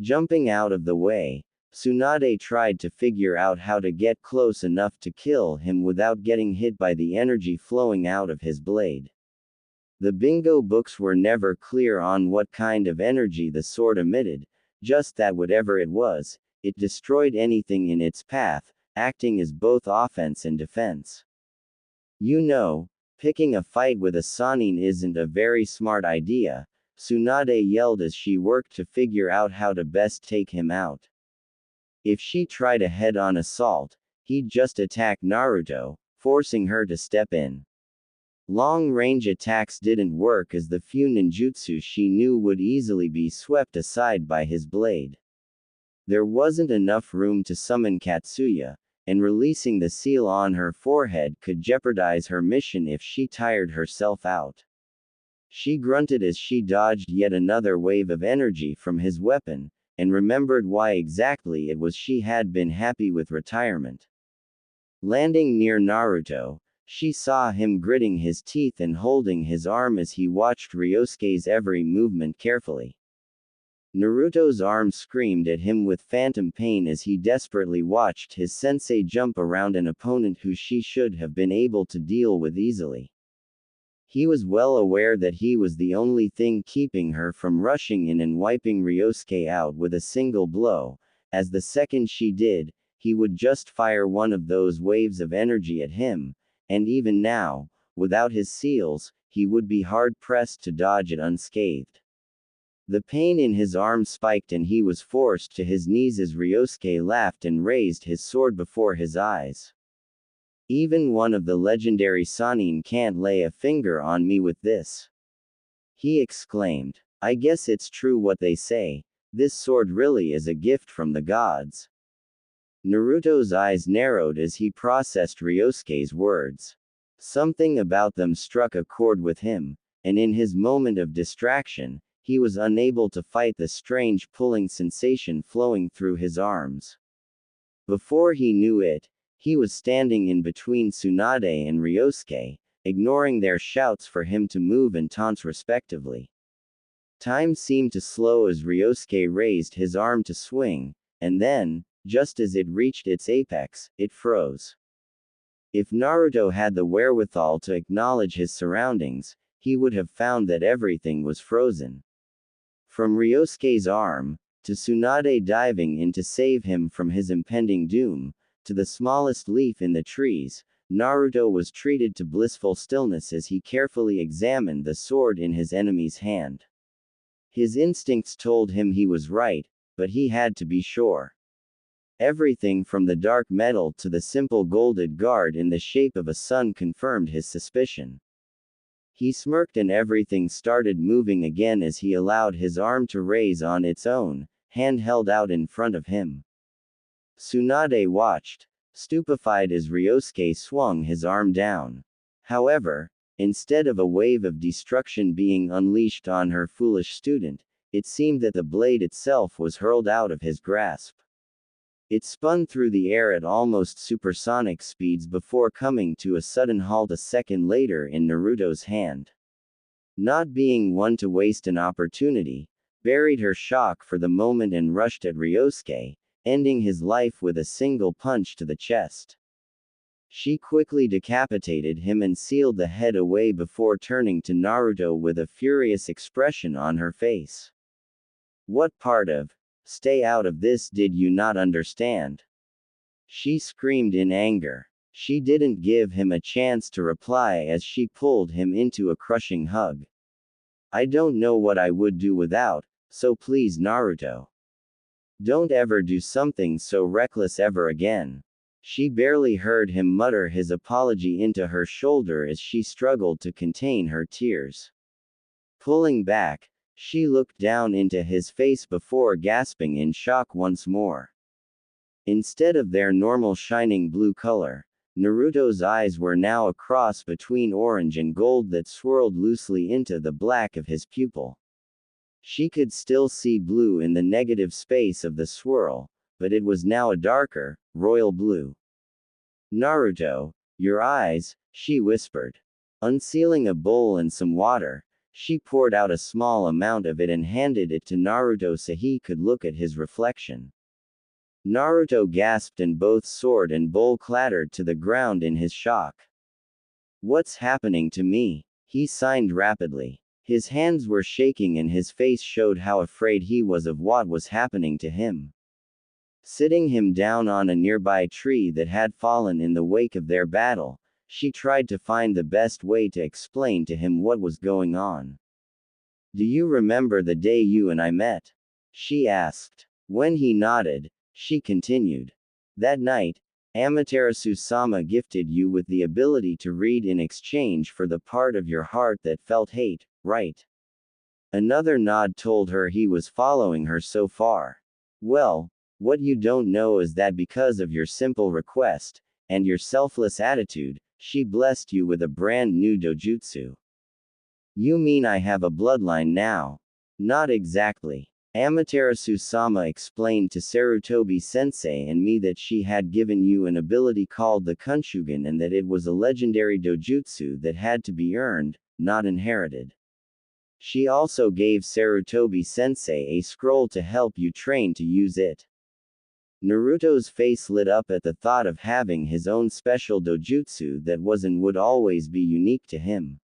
[SPEAKER 1] Jumping out of the way, Tsunade tried to figure out how to get close enough to kill him without getting hit by the energy flowing out of his blade. The bingo books were never clear on what kind of energy the sword emitted, just that whatever it was, it destroyed anything in its path, acting as both offense and defense. You know, picking a fight with a Sannin isn't a very smart idea, Tsunade yelled as she worked to figure out how to best take him out. If she tried a head-on assault, he'd just attack Naruto, forcing her to step in. Long-range attacks didn't work as the few ninjutsu she knew would easily be swept aside by his blade. There wasn't enough room to summon Katsuya, and releasing the seal on her forehead could jeopardize her mission if she tired herself out. She grunted as she dodged yet another wave of energy from his weapon, and remembered why exactly it was she had been happy with retirement. Landing near Naruto, she saw him gritting his teeth and holding his arm as he watched Ryosuke's every movement carefully. Naruto's arm screamed at him with phantom pain as he desperately watched his sensei jump around an opponent who she should have been able to deal with easily. He was well aware that he was the only thing keeping her from rushing in and wiping Ryosuke out with a single blow, as the second she did, he would just fire one of those waves of energy at him, and even now, without his seals, he would be hard-pressed to dodge it unscathed. The pain in his arm spiked and he was forced to his knees as Ryosuke laughed and raised his sword before his eyes. Even one of the legendary Sannin can't lay a finger on me with this, he exclaimed. I guess it's true what they say, this sword really is a gift from the gods. Naruto's eyes narrowed as he processed Ryosuke's words. Something about them struck a chord with him, and in his moment of distraction, he was unable to fight the strange pulling sensation flowing through his arms. Before he knew it, he was standing in between Tsunade and Ryosuke, ignoring their shouts for him to move and taunts respectively. Time seemed to slow as Ryosuke raised his arm to swing, and then, just as it reached its apex, it froze. If Naruto had the wherewithal to acknowledge his surroundings, he would have found that everything was frozen. From Ryosuke's arm, to Tsunade diving in to save him from his impending doom, to the smallest leaf in the trees, Naruto was treated to blissful stillness as he carefully examined the sword in his enemy's hand. His instincts told him he was right, but he had to be sure. Everything from the dark metal to the simple golded guard in the shape of a sun confirmed his suspicion. He smirked and everything started moving again as he allowed his arm to raise on its own, hand held out in front of him. Tsunade watched, stupefied as Ryosuke swung his arm down. However, instead of a wave of destruction being unleashed on her foolish student, it seemed that the blade itself was hurled out of his grasp. It spun through the air at almost supersonic speeds before coming to a sudden halt a second later in Naruto's hand. Not being one to waste an opportunity, buried her shock for the moment and rushed at Ryosuke, ending his life with a single punch to the chest. She quickly decapitated him and sealed the head away before turning to Naruto with a furious expression on her face. What part of "stay out of this" did you not understand? She screamed in anger. She didn't give him a chance to reply as she pulled him into a crushing hug. I don't know what I would do without, so please Naruto. Don't ever do something so reckless ever again. She barely heard him mutter his apology into her shoulder as she struggled to contain her tears. Pulling back, she looked down into his face before gasping in shock once more. Instead of their normal shining blue color, Naruto's eyes were now a cross between orange and gold that swirled loosely into the black of his pupil. She could still see blue in the negative space of the swirl, but it was now a darker, royal blue. Naruto, your eyes, she whispered. Unsealing a bowl and some water, she poured out a small amount of it and handed it to Naruto so he could look at his reflection. Naruto gasped and both sword and bowl clattered to the ground in his shock. What's happening to me? He signed rapidly. His hands were shaking and his face showed how afraid he was of what was happening to him. Sitting him down on a nearby tree that had fallen in the wake of their battle, she tried to find the best way to explain to him what was going on. Do you remember the day you and I met? She asked. When he nodded, she continued. That night, Amaterasu-sama gifted you with the ability to read in exchange for the part of your heart that felt hate, right? Another nod told her he was following her so far. Well, what you don't know is that because of your simple request, and your selfless attitude, she blessed you with a brand new dojutsu. You mean I have a bloodline now? Not exactly. Amaterasu-sama explained to Sarutobi-sensei and me that she had given you an ability called the Kunshugen and that it was a legendary dojutsu that had to be earned, not inherited. She also gave Sarutobi-sensei a scroll to help you train to use it. Naruto's face lit up at the thought of having his own special dojutsu that was and would always be unique to him.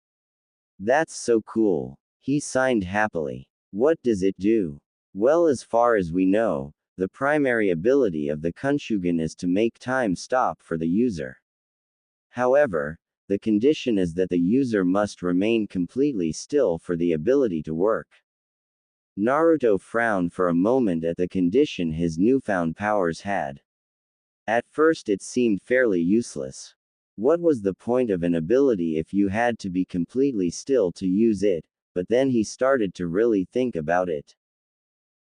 [SPEAKER 1] That's so cool. He signed happily. What does it do? Well, as far as we know, the primary ability of the Kunshugen is to make time stop for the user. However, the The condition is that the user must remain completely still for the ability to work. Naruto frowned for a moment at the condition his newfound powers had. At first it seemed fairly useless. What was the point of an ability if you had to be completely still to use it? But then he started to really think about it.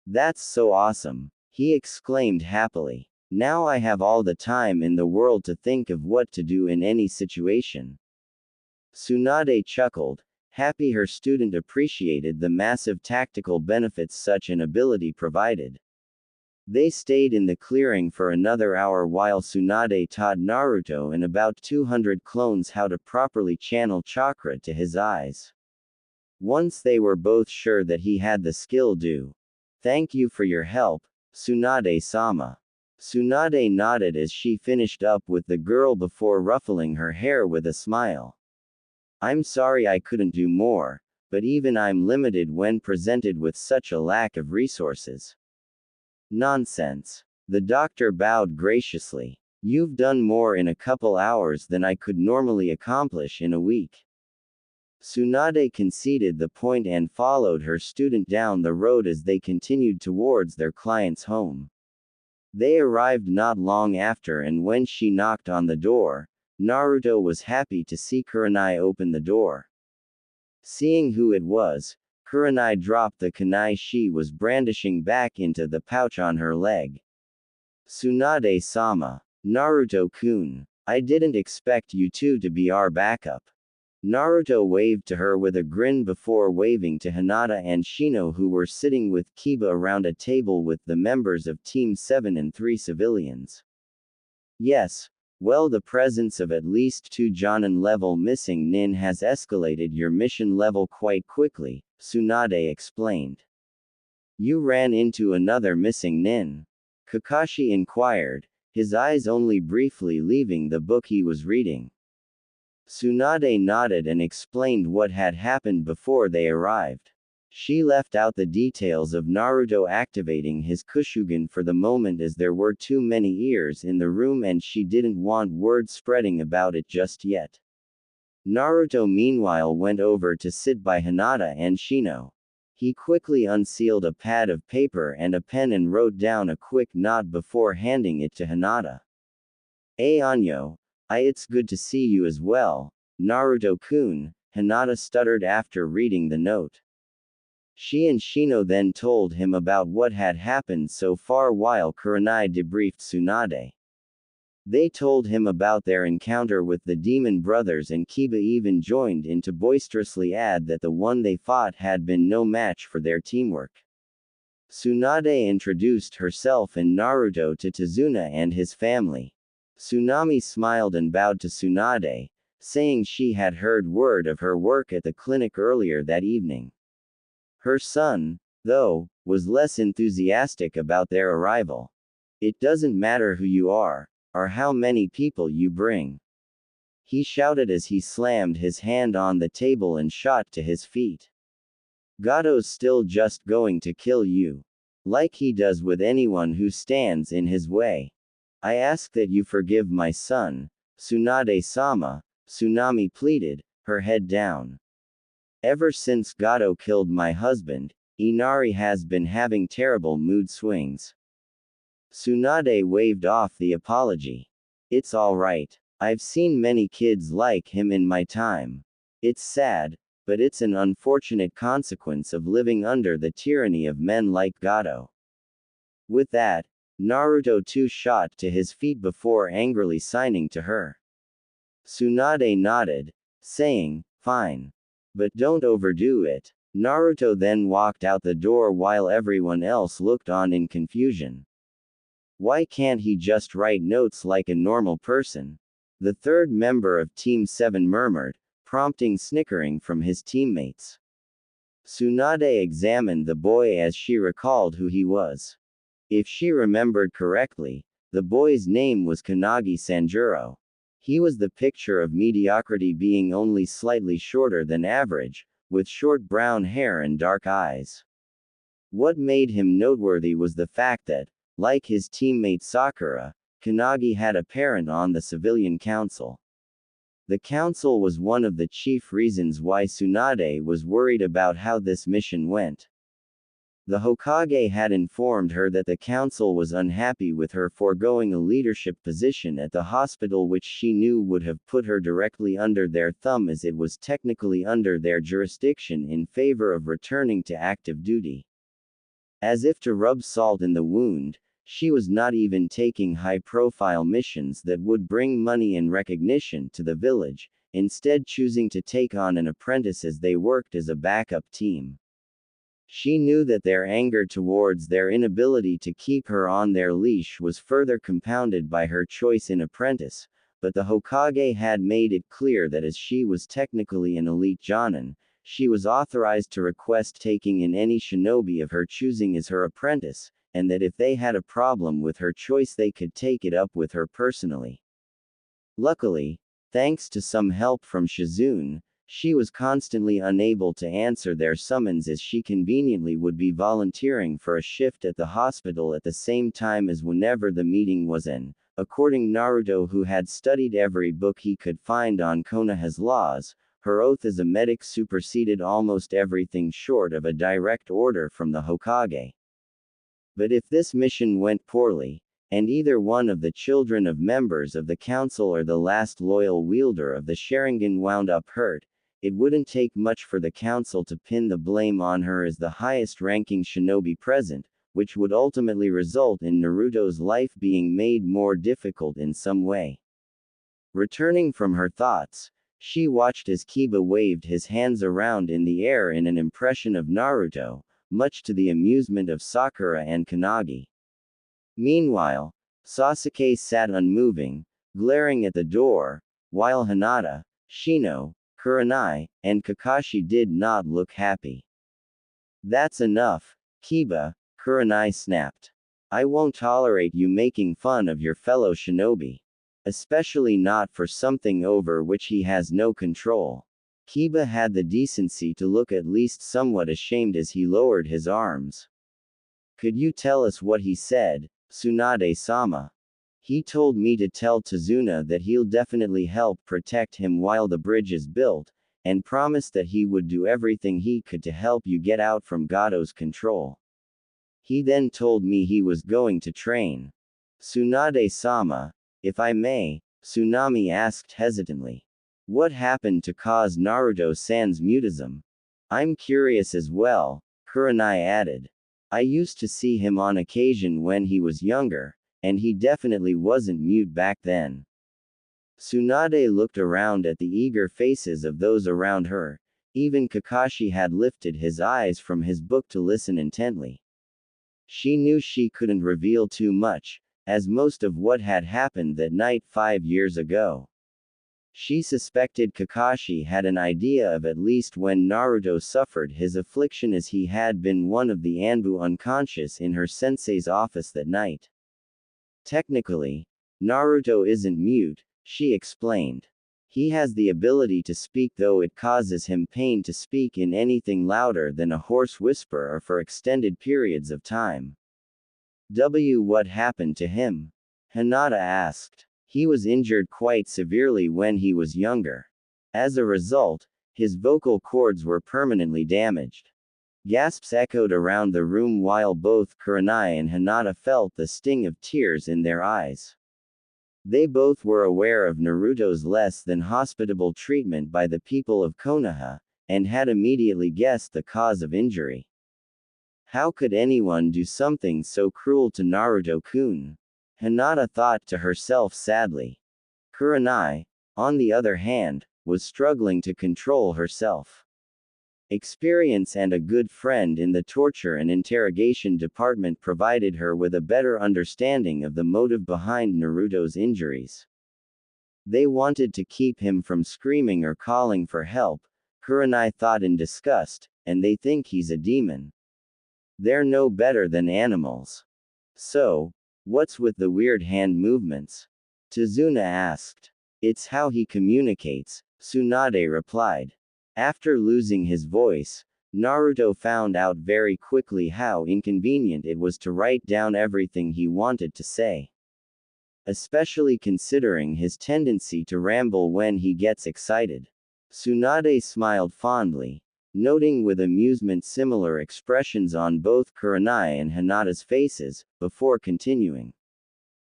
[SPEAKER 1] That's so awesome, he exclaimed happily. Now I have all the time in the world to think of what to do in any situation. Tsunade chuckled, happy her student appreciated the massive tactical benefits such an ability provided. They stayed in the clearing for another hour while Tsunade taught Naruto and about 200 clones how to properly channel chakra to his eyes. Once they were both sure that he had the skill due. Thank you for your help, Tsunade-sama. Tsunade nodded as she finished up with the girl before ruffling her hair with a smile. I'm sorry I couldn't do more, but even I'm limited when presented with such a lack of resources. Nonsense. The doctor bowed graciously. You've done more in a couple hours than I could normally accomplish in a week. Tsunade conceded the point and followed her student down the road as they continued towards their client's home. They arrived not long after, and when she knocked on the door, Naruto was happy to see Kurenai open the door. Seeing who it was, Kurenai dropped the kunai she was brandishing back into the pouch on her leg. Tsunade-sama. Naruto-kun. I didn't expect you two to be our backup. Naruto waved to her with a grin before waving to Hinata and Shino, who were sitting with Kiba around a table with the members of Team 7 and 3 civilians. Yes. Well, the presence of at least 2 Jonin-level missing nin has escalated your mission level quite quickly, Tsunade explained. You ran into another missing nin? Kakashi inquired, his eyes only briefly leaving the book he was reading. Tsunade nodded and explained what had happened before they arrived. She left out the details of Naruto activating his Kushugan for the moment as there were too many ears in the room and she didn't want word spreading about it just yet. Naruto meanwhile went over to sit by Hinata and Shino. He quickly unsealed a pad of paper and a pen and wrote down a quick note before handing it to Hinata. Anyo, it's good to see you as well, Naruto-kun, Hinata stuttered after reading the note. She and Shino then told him about what had happened so far while Kurenai debriefed Tsunade. They told him about their encounter with the demon brothers, and Kiba even joined in to boisterously add that the one they fought had been no match for their teamwork. Tsunade introduced herself and Naruto to Tazuna and his family. Tsunami smiled and bowed to Tsunade, saying she had heard word of her work at the clinic earlier that evening. Her son, though, was less enthusiastic about their arrival. It doesn't matter who you are, or how many people you bring, he shouted as he slammed his hand on the table and shot to his feet. Gato's still just going to kill you. Like he does with anyone who stands in his way. I ask that you forgive my son, Tsunade-sama, Tsunami pleaded, her head down. Ever since Gato killed my husband, Inari has been having terrible mood swings. Tsunade waved off the apology. It's alright. I've seen many kids like him in my time. It's sad, but it's an unfortunate consequence of living under the tyranny of men like Gato. With that, Naruto too shot to his feet before angrily signing to her. Tsunade nodded, saying, fine. But don't overdo it. Naruto then walked out the door while everyone else looked on in confusion. Why can't he just write notes like a normal person? The third member of Team 7 murmured, prompting snickering from his teammates. Tsunade examined the boy as she recalled who he was. If she remembered correctly, the boy's name was Kanagi Sanjuro. He was the picture of mediocrity, being only slightly shorter than average, with short brown hair and dark eyes. What made him noteworthy was the fact that, like his teammate Sakura, Kanagi had a parent on the civilian council. The council was one of the chief reasons why Tsunade was worried about how this mission went. The Hokage had informed her that the council was unhappy with her foregoing a leadership position at the hospital, which she knew would have put her directly under their thumb, as it was technically under their jurisdiction, in favor of returning to active duty. As if to rub salt in the wound, she was not even taking high-profile missions that would bring money and recognition to the village, instead choosing to take on an apprentice as they worked as a backup team. She knew that their anger towards their inability to keep her on their leash was further compounded by her choice in apprentice, but the Hokage had made it clear that as she was technically an elite Jonin, she was authorized to request taking in any shinobi of her choosing as her apprentice, and that if they had a problem with her choice they could take it up with her personally. Luckily, thanks to some help from Shizune, she was constantly unable to answer their summons, as she conveniently would be volunteering for a shift at the hospital at the same time as whenever the meeting was in. According Naruto, who had studied every book he could find on Konoha's laws, her oath as a medic superseded almost everything short of a direct order from the Hokage. But if this mission went poorly, and either one of the children of members of the council or the last loyal wielder of the Sharingan wound up hurt, it wouldn't take much for the council to pin the blame on her as the highest-ranking shinobi present, which would ultimately result in Naruto's life being made more difficult in some way. Returning from her thoughts, she watched as Kiba waved his hands around in the air in an impression of Naruto, much to the amusement of Sakura and Kanagi. Meanwhile, Sasuke sat unmoving, glaring at the door, while Hinata, Shino, Kurenai, and Kakashi did not look happy. "That's enough, Kiba," Kurenai snapped. "I won't tolerate you making fun of your fellow shinobi. Especially not for something over which he has no control." Kiba had the decency to look at least somewhat ashamed as he lowered his arms. "Could you tell us what he said, Tsunade-sama?" "He told me to tell Tazuna that he'll definitely help protect him while the bridge is built, and promised that he would do everything he could to help you get out from Gato's control. He then told me he was going to train." "Tsunade-sama, if I may," Tsunami asked hesitantly. "What happened to cause Naruto-san's mutism?" "I'm curious as well," Kurenai added. "I used to see him on occasion when he was younger, and he definitely wasn't mute back then." Tsunade looked around at the eager faces of those around her. Even Kakashi had lifted his eyes from his book to listen intently. She knew she couldn't reveal too much, as most of what had happened that night 5 years ago. She suspected Kakashi had an idea of at least when Naruto suffered his affliction, as he had been one of the Anbu unconscious in her sensei's office that night. "Technically, Naruto isn't mute," she explained. "He has the ability to speak, though it causes him pain to speak in anything louder than a hoarse whisper or for extended periods of time." What happened to him?" Hinata asked. "He was injured quite severely when he was younger. As a result, his vocal cords were permanently damaged." Gasps echoed around the room while both Kurenai and Hinata felt the sting of tears in their eyes. They both were aware of Naruto's less than hospitable treatment by the people of Konoha, and had immediately guessed the cause of injury. How could anyone do something so cruel to Naruto-kun? Hinata thought to herself sadly. Kurenai, on the other hand, was struggling to control herself. Experience and a good friend in the torture and interrogation department provided her with a better understanding of the motive behind Naruto's injuries. They wanted to keep him from screaming or calling for help, Kurenai thought in disgust, and they think he's a demon. They're no better than animals. "So, what's with the weird hand movements?" Tazuna asked. "It's how he communicates," Tsunade replied. After losing his voice, Naruto found out very quickly how inconvenient it was to write down everything he wanted to say. especially considering his tendency to ramble when he gets excited. Tsunade smiled fondly, noting with amusement similar expressions on both Kurenai and Hinata's faces, before continuing.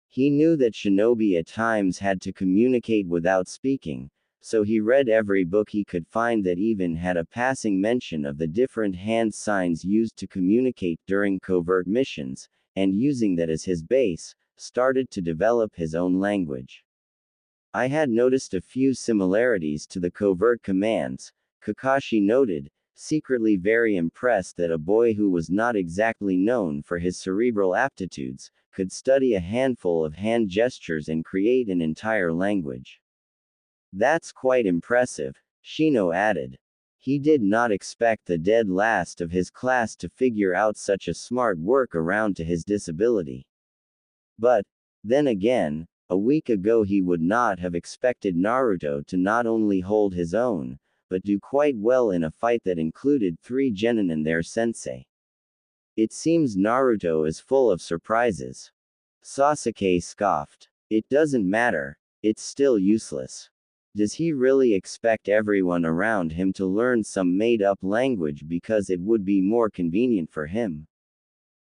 [SPEAKER 1] He knew that shinobi at times had to communicate without speaking, so he read every book he could find that even had a passing mention of the different hand signs used to communicate during covert missions, and using that as his base, started to develop his own language. I had noticed a few similarities to the covert commands, Kakashi noted, secretly very impressed that a boy who was not exactly known for his cerebral aptitudes could study a handful of hand gestures and create an entire language. That's quite impressive, Shino added. He did not expect the dead last of his class to figure out such a smart workaround to his disability. But, then again, a week ago he would not have expected Naruto to not only hold his own, but do quite well in a fight that included 3 genin and their sensei. It seems Naruto is full of surprises. Sasuke scoffed. It doesn't matter, it's still useless. Does he really expect everyone around him to learn some made-up language because it would be more convenient for him?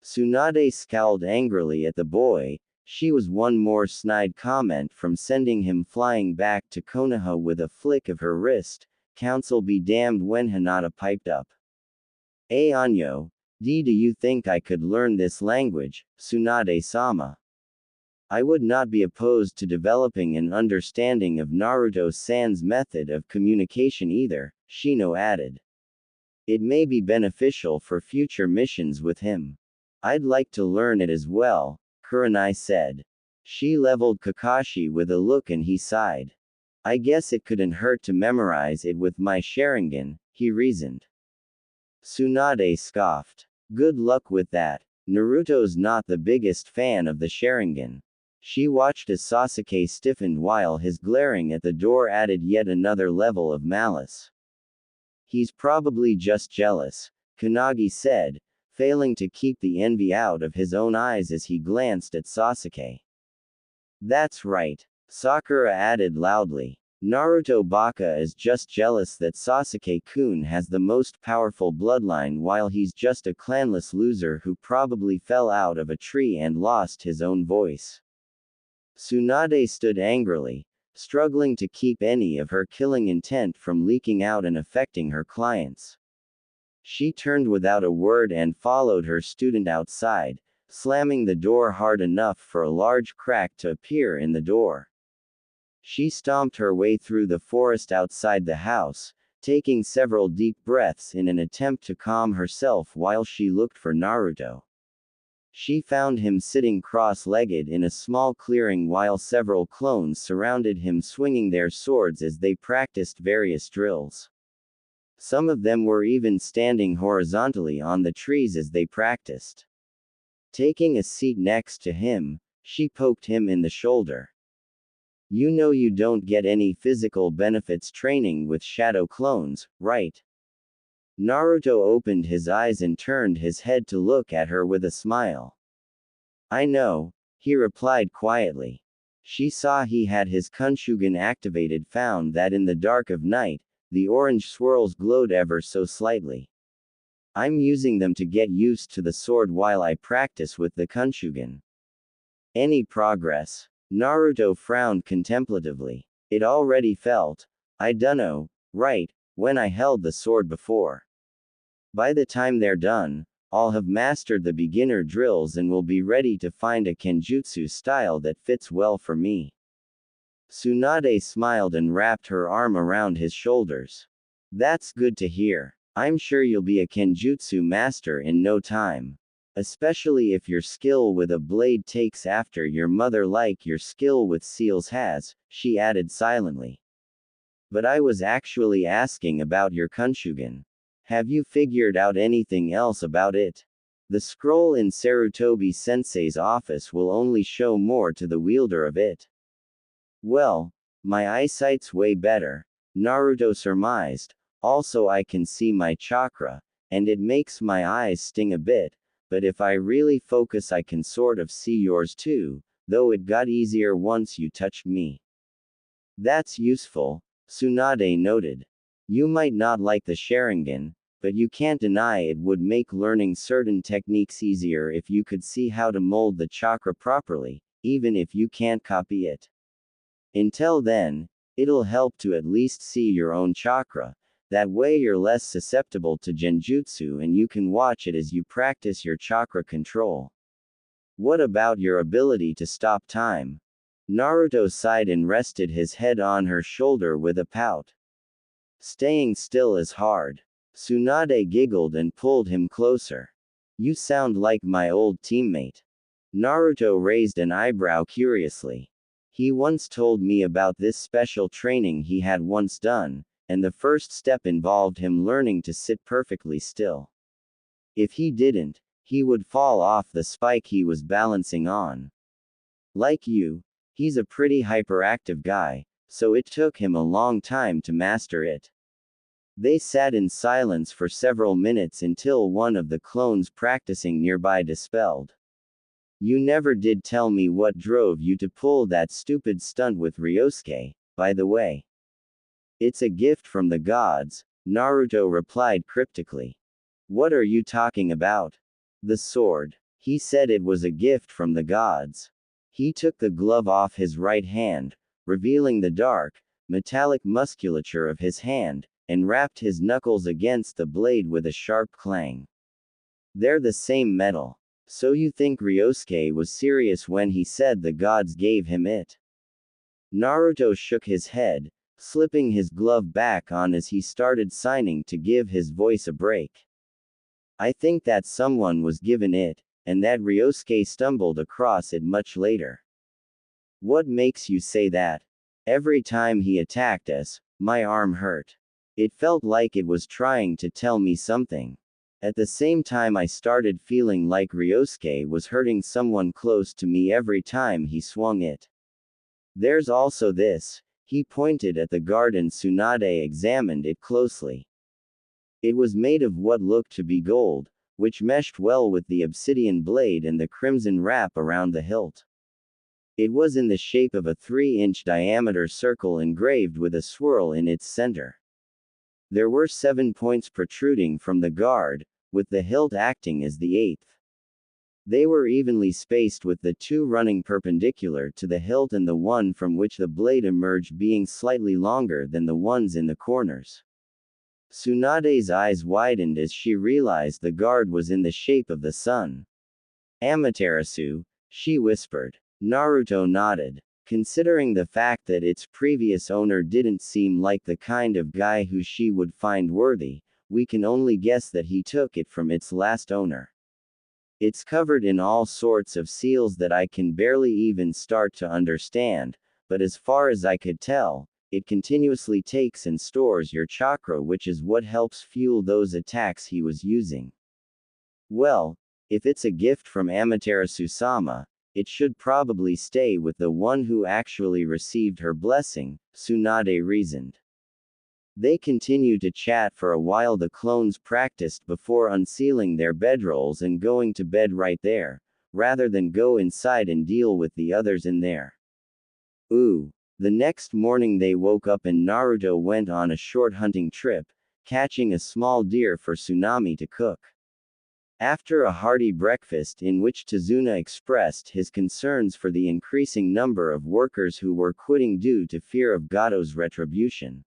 [SPEAKER 1] Tsunade scowled angrily at the boy. She was one more snide comment from sending him flying back to Konoha with a flick of her wrist. Council be damned when Hinata piped up. Anyo, do you think I could learn this language, Tsunade-sama? I would not be opposed to developing an understanding of Naruto-san's method of communication either, Shino added. It may be beneficial for future missions with him. I'd like to learn it as well, Kurenai said. She leveled Kakashi with a look and he sighed. I guess it couldn't hurt to memorize it with my Sharingan, he reasoned. Tsunade scoffed. Good luck with that. Naruto's not the biggest fan of the Sharingan. She watched as Sasuke stiffened while his glaring at the door added yet another level of malice. He's probably just jealous, Kanagi said, failing to keep the envy out of his own eyes as he glanced at Sasuke. That's right, Sakura added loudly. Naruto Baka is just jealous that Sasuke-kun has the most powerful bloodline while he's just a clanless loser who probably fell out of a tree and lost his own voice. Tsunade stood angrily, struggling to keep any of her killing intent from leaking out and affecting her clients. She turned without a word and followed her student outside, slamming the door hard enough for a large crack to appear in the door. She stomped her way through the forest outside the house, taking several deep breaths in an attempt to calm herself while she looked for Naruto. She found him sitting cross-legged in a small clearing while several clones surrounded him swinging their swords as they practiced various drills. Some of them were even standing horizontally on the trees as they practiced. Taking a seat next to him, she poked him in the shoulder. You know you don't get any physical benefits training with shadow clones, right? Naruto opened his eyes and turned his head to look at her with a smile. I know, he replied quietly. She saw he had his Kunshugan activated, found that in the dark of night, the orange swirls glowed ever so slightly. I'm using them to get used to the sword while I practice with the Kunshugan. Any progress? Naruto frowned contemplatively. It already felt, I dunno, right, when I held the sword before. By the time they're done, I'll have mastered the beginner drills and will be ready to find a kenjutsu style that fits well for me. Tsunade smiled and wrapped her arm around his shoulders. That's good to hear. I'm sure you'll be a kenjutsu master in no time. Especially if your skill with a blade takes after your mother like your skill with seals has, she added silently. But I was actually asking about your Kunshugan. Have you figured out anything else about it? The scroll in Sarutobi Sensei's office will only show more to the wielder of it. Well, my eyesight's way better, Naruto surmised. Also I can see my chakra, and it makes my eyes sting a bit, but if I really focus I can sort of see yours too, though it got easier once you touched me. That's useful, Tsunade noted. You might not like the Sharingan, but you can't deny it would make learning certain techniques easier if you could see how to mold the chakra properly, even if you can't copy it. Until then, it'll help to at least see your own chakra. That way you're less susceptible to genjutsu and you can watch it as you practice your chakra control. What about your ability to stop time? Naruto sighed and rested his head on her shoulder with a pout. Staying still is hard. Tsunade giggled and pulled him closer. You sound like my old teammate. Naruto raised an eyebrow curiously. He once told me about this special training he had once done, and the first step involved him learning to sit perfectly still. If he didn't, he would fall off the spike he was balancing on. Like you, he's a pretty hyperactive guy, so it took him a long time to master it. They sat in silence for several minutes until one of the clones practicing nearby dispelled. You never did tell me what drove you to pull that stupid stunt with Ryosuke, by the way. It's a gift from the gods, Naruto replied cryptically. What are you talking about? The sword. He said it was a gift from the gods. He took the glove off his right hand, revealing the dark, metallic musculature of his hand, and rapped his knuckles against the blade with a sharp clang. They're the same metal. So you think Ryosuke was serious when he said the gods gave him it? Naruto shook his head, slipping his glove back on as he started signing to give his voice a break. I think that someone was given it, and that Ryosuke stumbled across it much later. What makes you say that? Every time he attacked us, my arm hurt. It felt like it was trying to tell me something. At the same time I started feeling like Ryosuke was hurting someone close to me every time he swung it. There's also this. He pointed at the guard and Tsunade examined it closely. It was made of what looked to be gold, which meshed well with the obsidian blade and the crimson wrap around the hilt. It was in the shape of a 3-inch diameter circle engraved with a swirl in its center. There were 7 points protruding from the guard, with the hilt acting as the 8th. They were evenly spaced with the 2 running perpendicular to the hilt and the one from which the blade emerged being slightly longer than the ones in the corners. Tsunade's eyes widened as she realized the guard was in the shape of the sun. Amaterasu, she whispered. Naruto nodded. Considering the fact that its previous owner didn't seem like the kind of guy who she would find worthy, we can only guess that he took it from its last owner. It's covered in all sorts of seals that I can barely even start to understand, but as far as I could tell, it continuously takes and stores your chakra, which is what helps fuel those attacks he was using. Well, if it's a gift from Amaterasu-sama, it should probably stay with the one who actually received her blessing, Tsunade reasoned. They continued to chat for a while. The clones practiced before unsealing their bedrolls and going to bed right there, rather than go inside and deal with the others in there. Ooh. The next morning they woke up and Naruto went on a short hunting trip, catching a small deer for Tsunami to cook. After a hearty breakfast in which Tazuna expressed his concerns for the increasing number of workers who were quitting due to fear of Gato's retribution.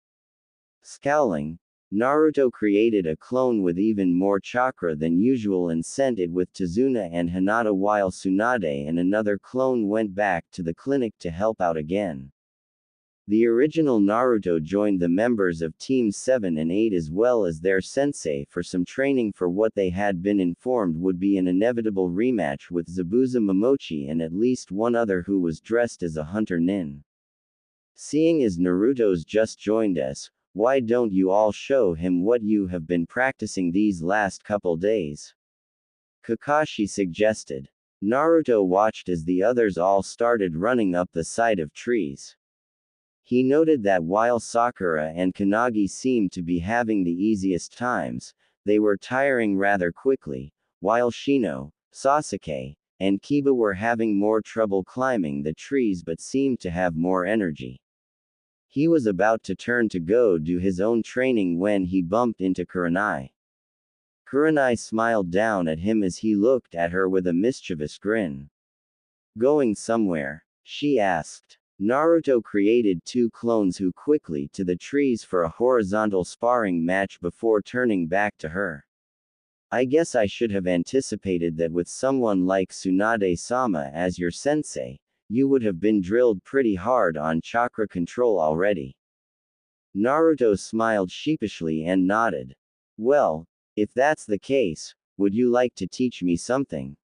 [SPEAKER 1] Scowling, Naruto created a clone with even more chakra than usual and sent it with Tazuna and Hinata while Tsunade and another clone went back to the clinic to help out again. The original Naruto joined the members of Teams 7 and 8 as well as their sensei for some training for what they had been informed would be an inevitable rematch with Zabuza Momochi and at least one other who was dressed as a hunter nin. Seeing as Naruto's just joined us, why don't you all show him what you have been practicing these last couple days? Kakashi suggested. Naruto watched as the others all started running up the side of trees. He noted that while Sakura and Kanagi seemed to be having the easiest times, they were tiring rather quickly, while Shino, Sasuke, and Kiba were having more trouble climbing the trees but seemed to have more energy. He was about to turn to go do his own training when he bumped into Kurenai. Kurenai smiled down at him as he looked at her with a mischievous grin. Going somewhere? She asked. Naruto created 2 clones who quickly to the trees for a horizontal sparring match before turning back to her. I guess I should have anticipated that with someone like Tsunade-sama as your sensei, you would have been drilled pretty hard on chakra control already. Naruto smiled sheepishly and nodded. Well, if that's the case, would you like to teach me something?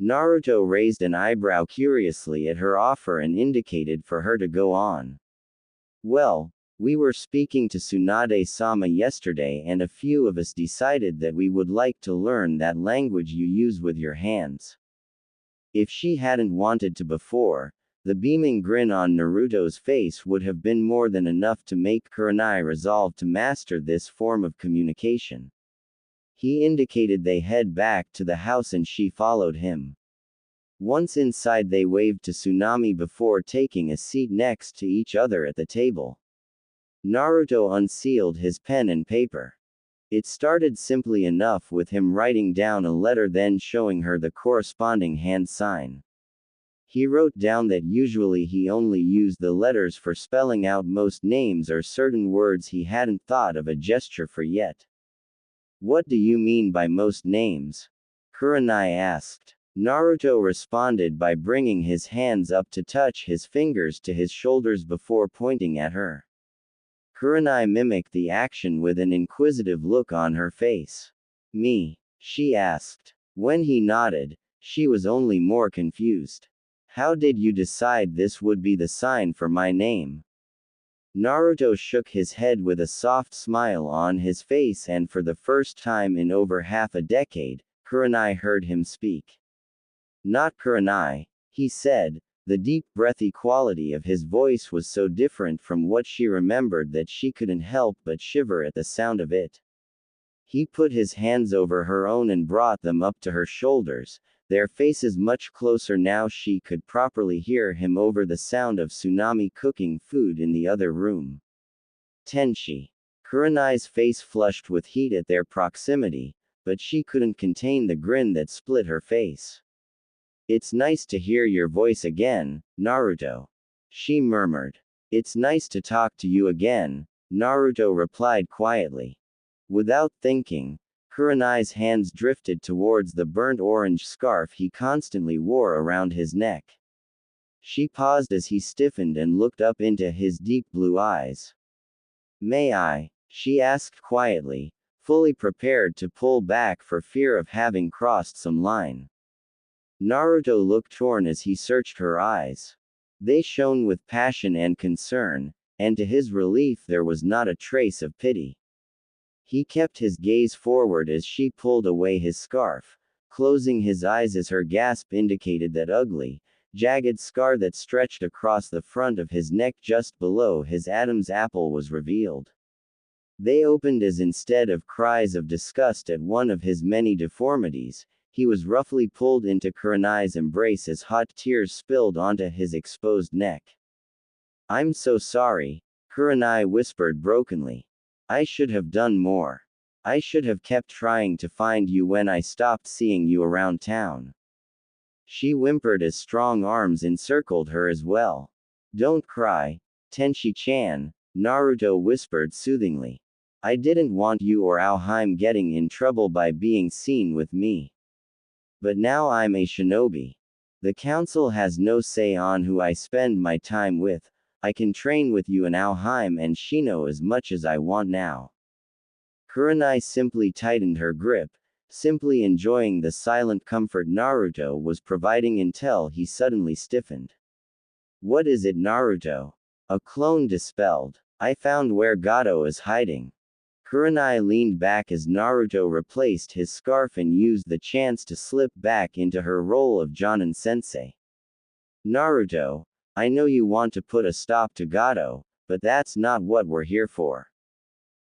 [SPEAKER 1] Naruto raised an eyebrow curiously at her offer and indicated for her to go on. Well, we were speaking to Tsunade-sama yesterday and a few of us decided that we would like to learn that language you use with your hands. If she hadn't wanted to before, the beaming grin on Naruto's face would have been more than enough to make Kurenai resolve to master this form of communication. He indicated they head back to the house and she followed him. Once inside they waved to Tsunami before taking a seat next to each other at the table. Naruto unsealed his pen and paper. It started simply enough with him writing down a letter then showing her the corresponding hand sign. He wrote down that usually he only used the letters for spelling out most names or certain words he hadn't thought of a gesture for yet. What do you mean by most names? Kurenai asked. Naruto responded by bringing his hands up to touch his fingers to his shoulders before pointing at her. Kurenai mimicked the action with an inquisitive look on her face. Me? She asked. When he nodded, she was only more confused. How did you decide this would be the sign for my name? Naruto shook his head with a soft smile on his face and for the first time in over half a decade, Kurenai heard him speak. Not Kurenai, he said. The deep breathy quality of his voice was so different from what she remembered that she couldn't help but shiver at the sound of it. He put his hands over her own and brought them up to her shoulders, their faces much closer now she could properly hear him over the sound of Tsunami cooking food in the other room. Tenshi. Kurenai's face flushed with heat at their proximity, but she couldn't contain the grin that split her face. It's nice to hear your voice again, Naruto. She murmured. It's nice to talk to you again, Naruto replied quietly. Without thinking, Kurenai's hands drifted towards the burnt orange scarf he constantly wore around his neck. She paused as he stiffened and looked up into his deep blue eyes. May I? She asked quietly, fully prepared to pull back for fear of having crossed some line. Naruto looked torn as he searched her eyes. They shone with passion and concern, and to his relief there was not a trace of pity. He kept his gaze forward as she pulled away his scarf, closing his eyes as her gasp indicated that ugly, jagged scar that stretched across the front of his neck just below his Adam's apple was revealed. They opened as instead of cries of disgust at one of his many deformities, he was roughly pulled into Kurenai's embrace as hot tears spilled onto his exposed neck. I'm so sorry, Kurenai whispered brokenly. I should have done more. I should have kept trying to find you when I stopped seeing you around town. She whimpered as strong arms encircled her as well. Don't cry, Tenshi-chan, Naruto whispered soothingly. I didn't want you or Alheim getting in trouble by being seen with me. But now I'm a shinobi. The council has no say on who I spend my time with. I can train with you and Alheim and Shino as much as I want now. Kurenai simply tightened her grip, simply enjoying the silent comfort Naruto was providing until he suddenly stiffened. What is it, Naruto? A clone dispelled. I found where Gato is hiding. Kurenai leaned back as Naruto replaced his scarf and used the chance to slip back into her role of Jonin sensei. Naruto, I know you want to put a stop to Gato, but that's not what we're here for.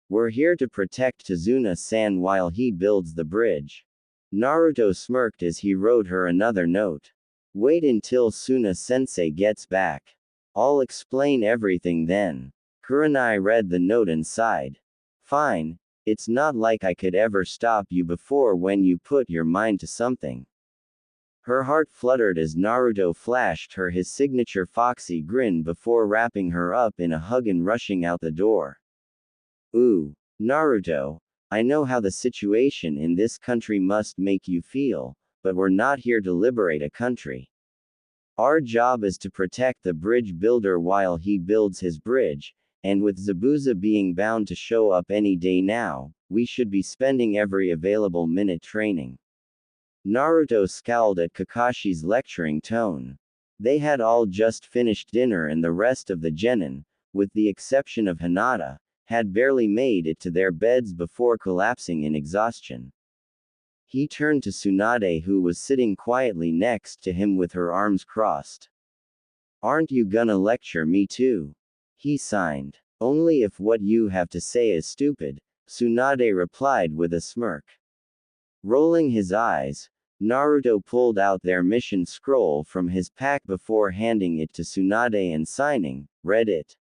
[SPEAKER 1] We're here to protect Tazuna-san while he builds the bridge. Naruto smirked as he wrote her another note. Wait until Suna-sensei gets back. I'll explain everything then. Kurenai read the note and sighed. Fine, it's not like I could ever stop you before when you put your mind to something. Her heart fluttered as Naruto flashed her his signature foxy grin before wrapping her up in a hug and rushing out the door. Ooh, Naruto, I know how the situation in this country must make you feel, but we're not here to liberate a country. Our job is to protect the bridge builder while he builds his bridge, and with Zabuza being bound to show up any day now, we should be spending every available minute training. Naruto scowled at Kakashi's lecturing tone. They had all just finished dinner and the rest of the genin, with the exception of Hinata, had barely made it to their beds before collapsing in exhaustion. He turned to Tsunade, who was sitting quietly next to him with her arms crossed. Aren't you gonna lecture me too? He signed. Only if what you have to say is stupid, Tsunade replied with a smirk. Rolling his eyes, Naruto pulled out their mission scroll from his pack before handing it to Tsunade and signing, read it.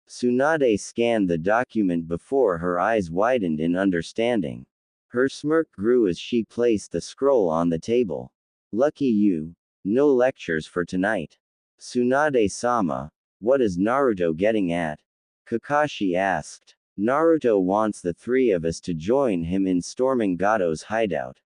[SPEAKER 1] Tsunade scanned the document before her eyes widened in understanding. Her smirk grew as she placed the scroll on the table. Lucky you. No lectures for tonight. Tsunade-sama, what is Naruto getting at? Kakashi asked. Naruto wants the three of us to join him in storming Gato's hideout.